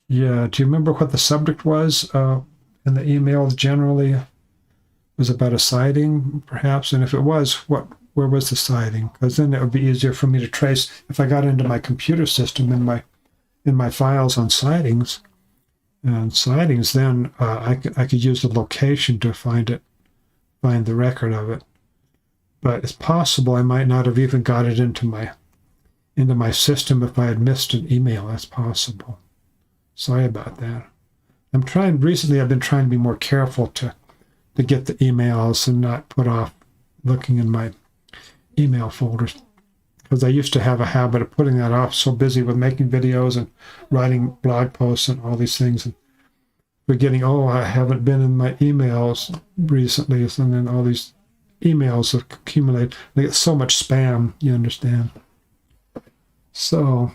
A: Yeah, do you remember what the subject was in the email? Generally, was about a sighting, perhaps, and if it was, where was the sighting? Because then it would be easier for me to trace if I got into my computer system in my files on sightings. And sightings, then I could use the location to find the record of it. But it's possible I might not have even got it into my system if I had missed an email. That's possible. Sorry about that. Recently I've been trying to be more careful to get the emails and not put off looking in my email folders. Because I used to have a habit of putting that off, so busy with making videos and writing blog posts and all these things, and forgetting, I haven't been in my emails recently, and then all these emails have accumulated. They get so much spam, you understand. So,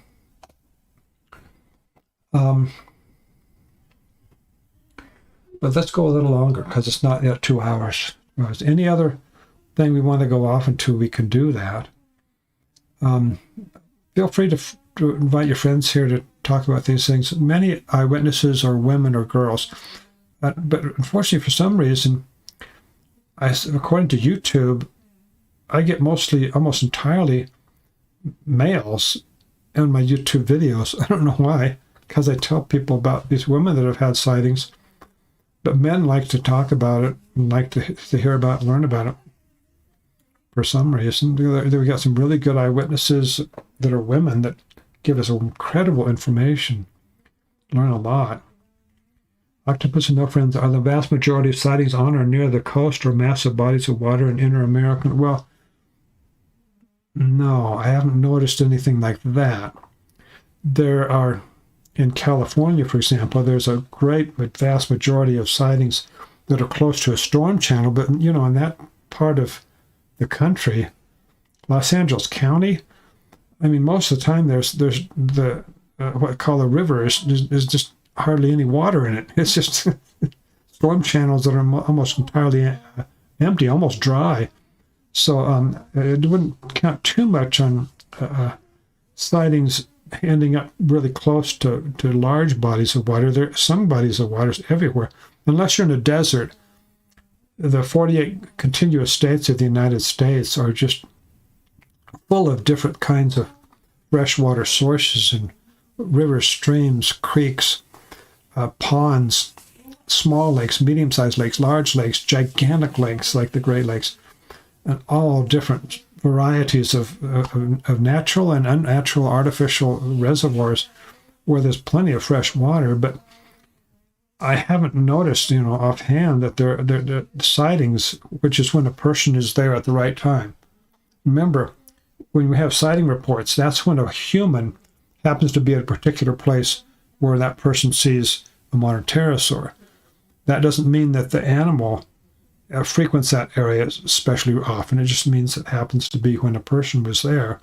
A: But let's go a little longer because it's not yet 2 hours. If there's any other thing we want to go off into, we can do that. Feel free to invite your friends here to talk about these things. Many eyewitnesses are women or girls. But unfortunately, for some reason, according to YouTube, I get almost entirely males in my YouTube videos. I don't know why, because I tell people about these women that have had sightings, but men like to talk about it and like to hear about it, learn about it. For some reason, we got some really good eyewitnesses that are women that give us incredible information. Learn a lot. Octopus and no friends. Are the vast majority of sightings on or near the coast or massive bodies of water in inner America? Well, no, I haven't noticed anything like that. There are, in California, for example, there's a vast majority of sightings that are close to a storm channel, but, in that part of the country, Los Angeles County, I mean, most of the time there's the what I call a river is just hardly any water in it. It's just storm channels that are almost entirely empty, almost dry. So it wouldn't count too much on sightings ending up really close to large bodies of water. There are some bodies of water everywhere. Unless you're in a desert, the 48 contiguous states of the United States are just full of different kinds of freshwater sources and rivers, streams, creeks, ponds, small lakes, medium-sized lakes, large lakes, gigantic lakes like the Great Lakes, and all different varieties of natural and unnatural artificial reservoirs where there's plenty of fresh water. But I haven't noticed, offhand that there are sightings, which is when a person is there at the right time. Remember, when we have sighting reports, that's when a human happens to be at a particular place where that person sees a modern pterosaur. That doesn't mean that the animal frequents that area especially often. It just means it happens to be when a person was there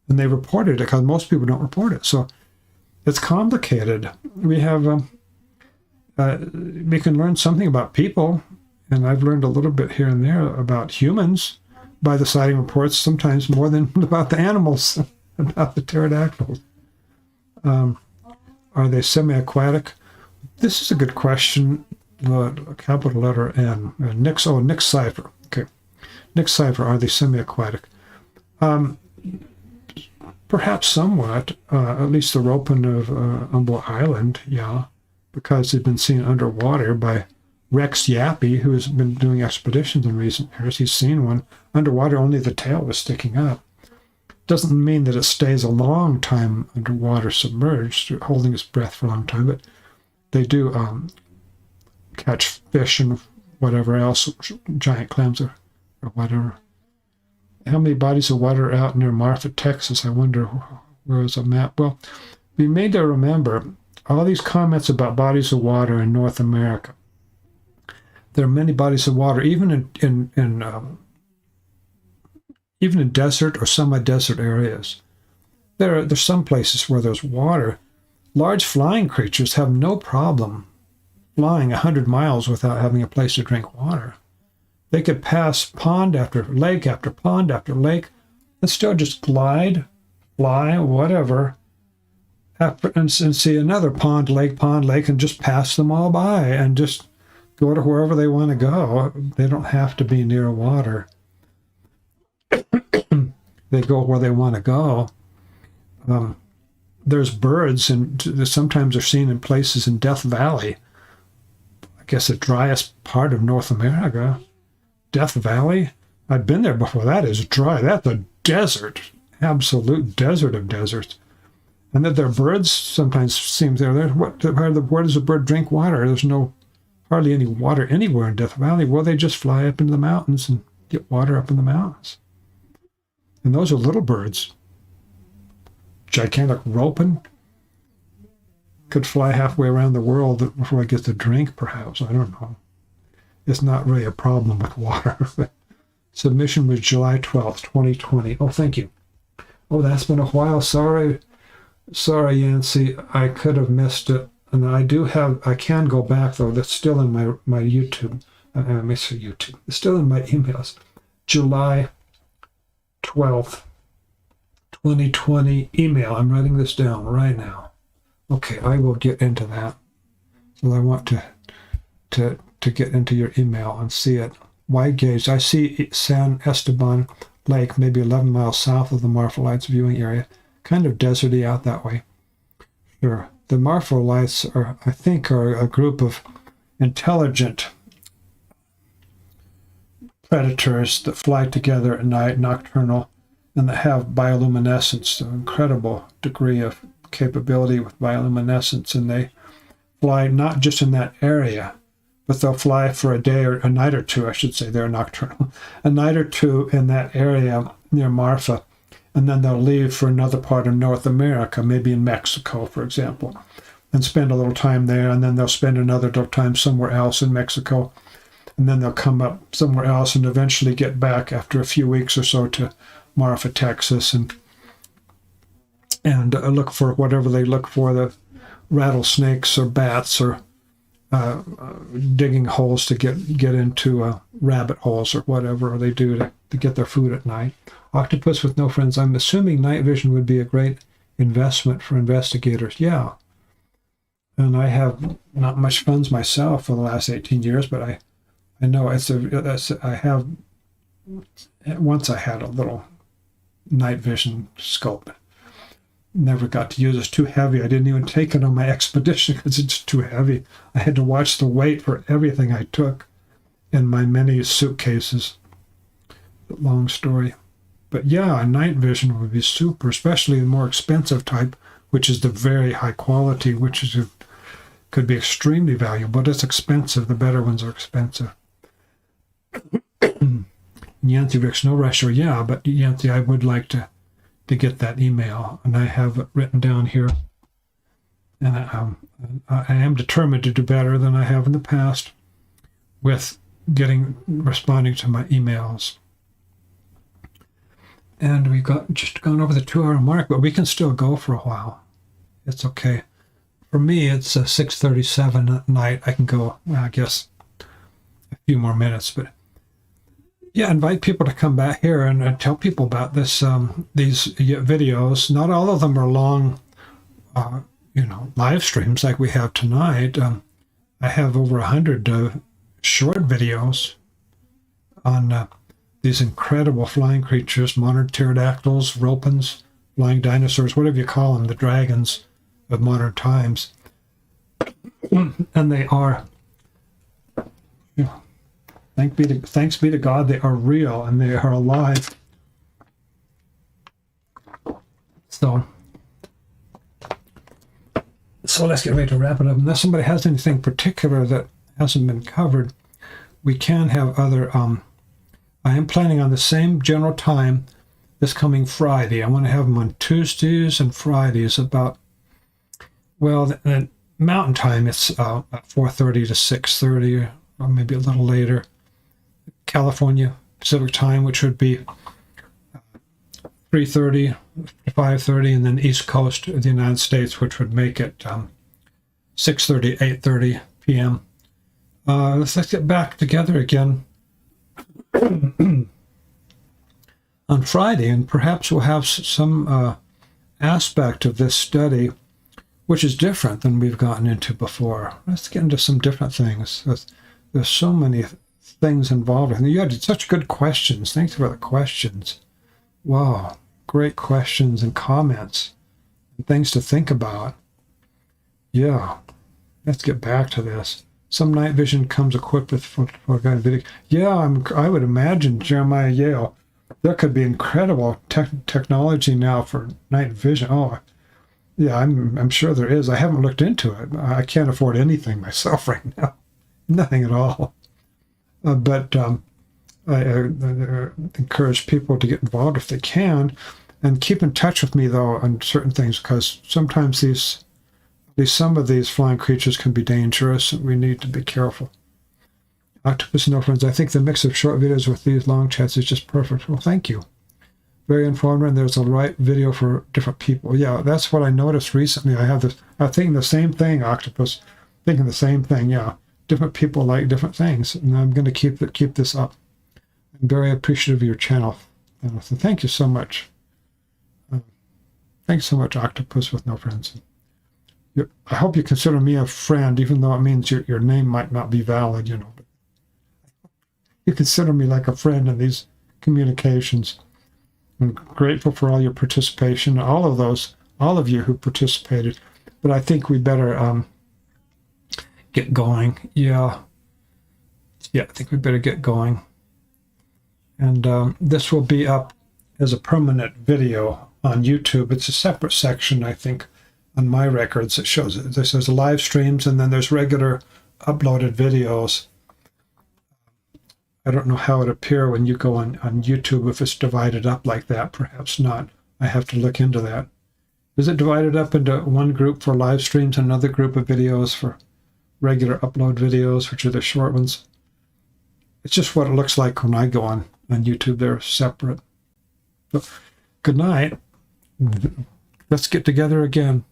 A: and they reported it, because most people don't report it. So it's complicated. We have we can learn something about people, and I've learned a little bit here and there about humans by the sighting reports, sometimes more than about the animals, about the pterodactyls. Are they semi-aquatic? This is a good question. The capital letter N. Nick Cipher. Okay. Nick Cipher, are they semi-aquatic? Perhaps somewhat. At least the ropen of Humboldt Island, yeah, because they've been seen underwater by Rex Yappy, who has been doing expeditions in recent years. He's seen one underwater, only the tail was sticking up. Doesn't mean that it stays a long time underwater submerged, holding its breath for a long time, but they do catch fish and whatever else, giant clams or whatever. How many bodies of water are out near Marfa, Texas? I wonder, where is a map? Well, we made to remember all these comments about bodies of water in North America. There are many bodies of water, even in desert or semi-desert areas. There's some places where there's water. Large flying creatures have no problem flying 100 miles without having a place to drink water. They could pass pond after lake after pond after lake and still just glide, fly, whatever, and see another pond, lake, and just pass them all by and just go to wherever they want to go. They don't have to be near water. They go where they want to go. There's birds, and sometimes they're seen in places in Death Valley. I guess the driest part of North America. Death Valley? I've been there before. That is dry. That's a desert. Absolute desert of deserts. And that there are birds sometimes seems there. Where does a bird drink water? There's hardly any water anywhere in Death Valley. Well, they just fly up into the mountains and get water up in the mountains. And those are little birds. Gigantic ropen could fly halfway around the world before it gets a drink, perhaps. I don't know. It's not really a problem with water. Submission was July 12th, 2020. Oh, thank you. Oh, that's been a while. Sorry, Yancy. I could have missed it. And I do have, I can go back though. That's still in my YouTube. Let me see YouTube. It's still in my emails. July 12th, 2020 email. I'm writing this down right now. Okay, I will get into that. So I want to get into your email and see it. Wide gauge. I see San Esteban Lake, maybe 11 miles south of the Marfa Lights viewing area. Kind of deserty out that way. Sure. The Marfa Lights are, I think, are a group of intelligent predators that fly together at night, nocturnal, and that have bioluminescence, an incredible degree of capability with bioluminescence, and they fly not just in that area, but they'll fly for a day or a night or two, I should say. They're nocturnal. A night or two in that area near Marfa, and then they'll leave for another part of North America, maybe in Mexico, for example, and spend a little time there, and then they'll spend another little time somewhere else in Mexico, and then they'll come up somewhere else and eventually get back after a few weeks or so to Marfa, Texas, and look for whatever they look for, the rattlesnakes or bats or digging holes to get into rabbit holes or whatever they do to get their food at night. Octopus with no friends. I'm assuming night vision would be a great investment for investigators. Yeah. And I have not much funds myself for the last 18 years, but I know I have, once I had a little night vision scope. Never got to use it. It's too heavy. I didn't even take it on my expedition because it's too heavy. I had to watch the weight for everything I took in my many suitcases. Long story. But yeah, night vision would be super, especially the more expensive type, which is the very high quality, which is could be extremely valuable, but it's expensive. The better ones are expensive. Yancy Ricks, no rush. Yeah, but Yancy, I would like to get that email, and I have it written down here. And I am determined to do better than I have in the past with responding to my emails. And we've just gone over the 2-hour mark, but we can still go for a while. It's okay. For me, it's 6:37 at night. I can go, well, I guess, a few more minutes, but yeah, invite people to come back here and tell people about these videos. Not all of them are long, live streams like we have tonight. I have over 100 short videos on these incredible flying creatures, modern pterodactyls, ropens, flying dinosaurs, whatever you call them, the dragons of modern times. And they are, thanks be to God, they are real and they are alive. So let's get ready to wrap it up. Unless somebody has anything particular that hasn't been covered, we can have other. I am planning on the same general time this coming Friday. I want to have them on Tuesdays and Fridays about, the mountain time, it's 4:30 to 6:30, or maybe a little later. California Pacific time, which would be 3:30 to 5:30, and then East Coast of the United States, which would make it 6:30, 8:30 p.m. Let's get back together again on Friday, and perhaps we'll have some aspect of this study which is different than we've gotten into before. Let's get into some different things. There's so many things involved. And you had such good questions. Thanks for the questions. Wow, great questions and comments and things to think about. Yeah, let's get back to this. Some night vision comes equipped with photoguided video. Yeah, I would imagine, Jeremiah Yale, there could be incredible technology now for night vision. Oh, yeah, I'm sure there is. I haven't looked into it. I can't afford anything myself right now. Nothing at all. But I encourage people to get involved if they can, and keep in touch with me, though, on certain things, because sometimes at least some of these flying creatures can be dangerous, and we need to be careful. Octopus No Friends, I think the mix of short videos with these long chats is just perfect. Well, thank you. very informative, and there's a right video for different people. Yeah, that's what I noticed recently. I have this, I'm thinking the same thing, Octopus, thinking the same thing, yeah. Different people like different things, and I'm going to keep this up. I'm very appreciative of your channel. So thank you so much. Thanks so much, Octopus with no friends. I hope you consider me a friend, even though it means your name might not be valid, you know. You consider me like a friend in these communications. I'm grateful for all your participation, all of you who participated. But I think we better get going. Yeah, I think we better get going. And this will be up as a permanent video on YouTube. It's a separate section, I think, on my records. It shows it. There's live streams, and then there's regular uploaded videos. I don't know how it appear when you go on YouTube, if it's divided up like that. Perhaps not. I have to look into that. Is it divided up into one group for live streams and another group of videos for regular upload videos, which are the short ones? It's just what it looks like when I go on YouTube. They're separate. So, good night. Let's get together again.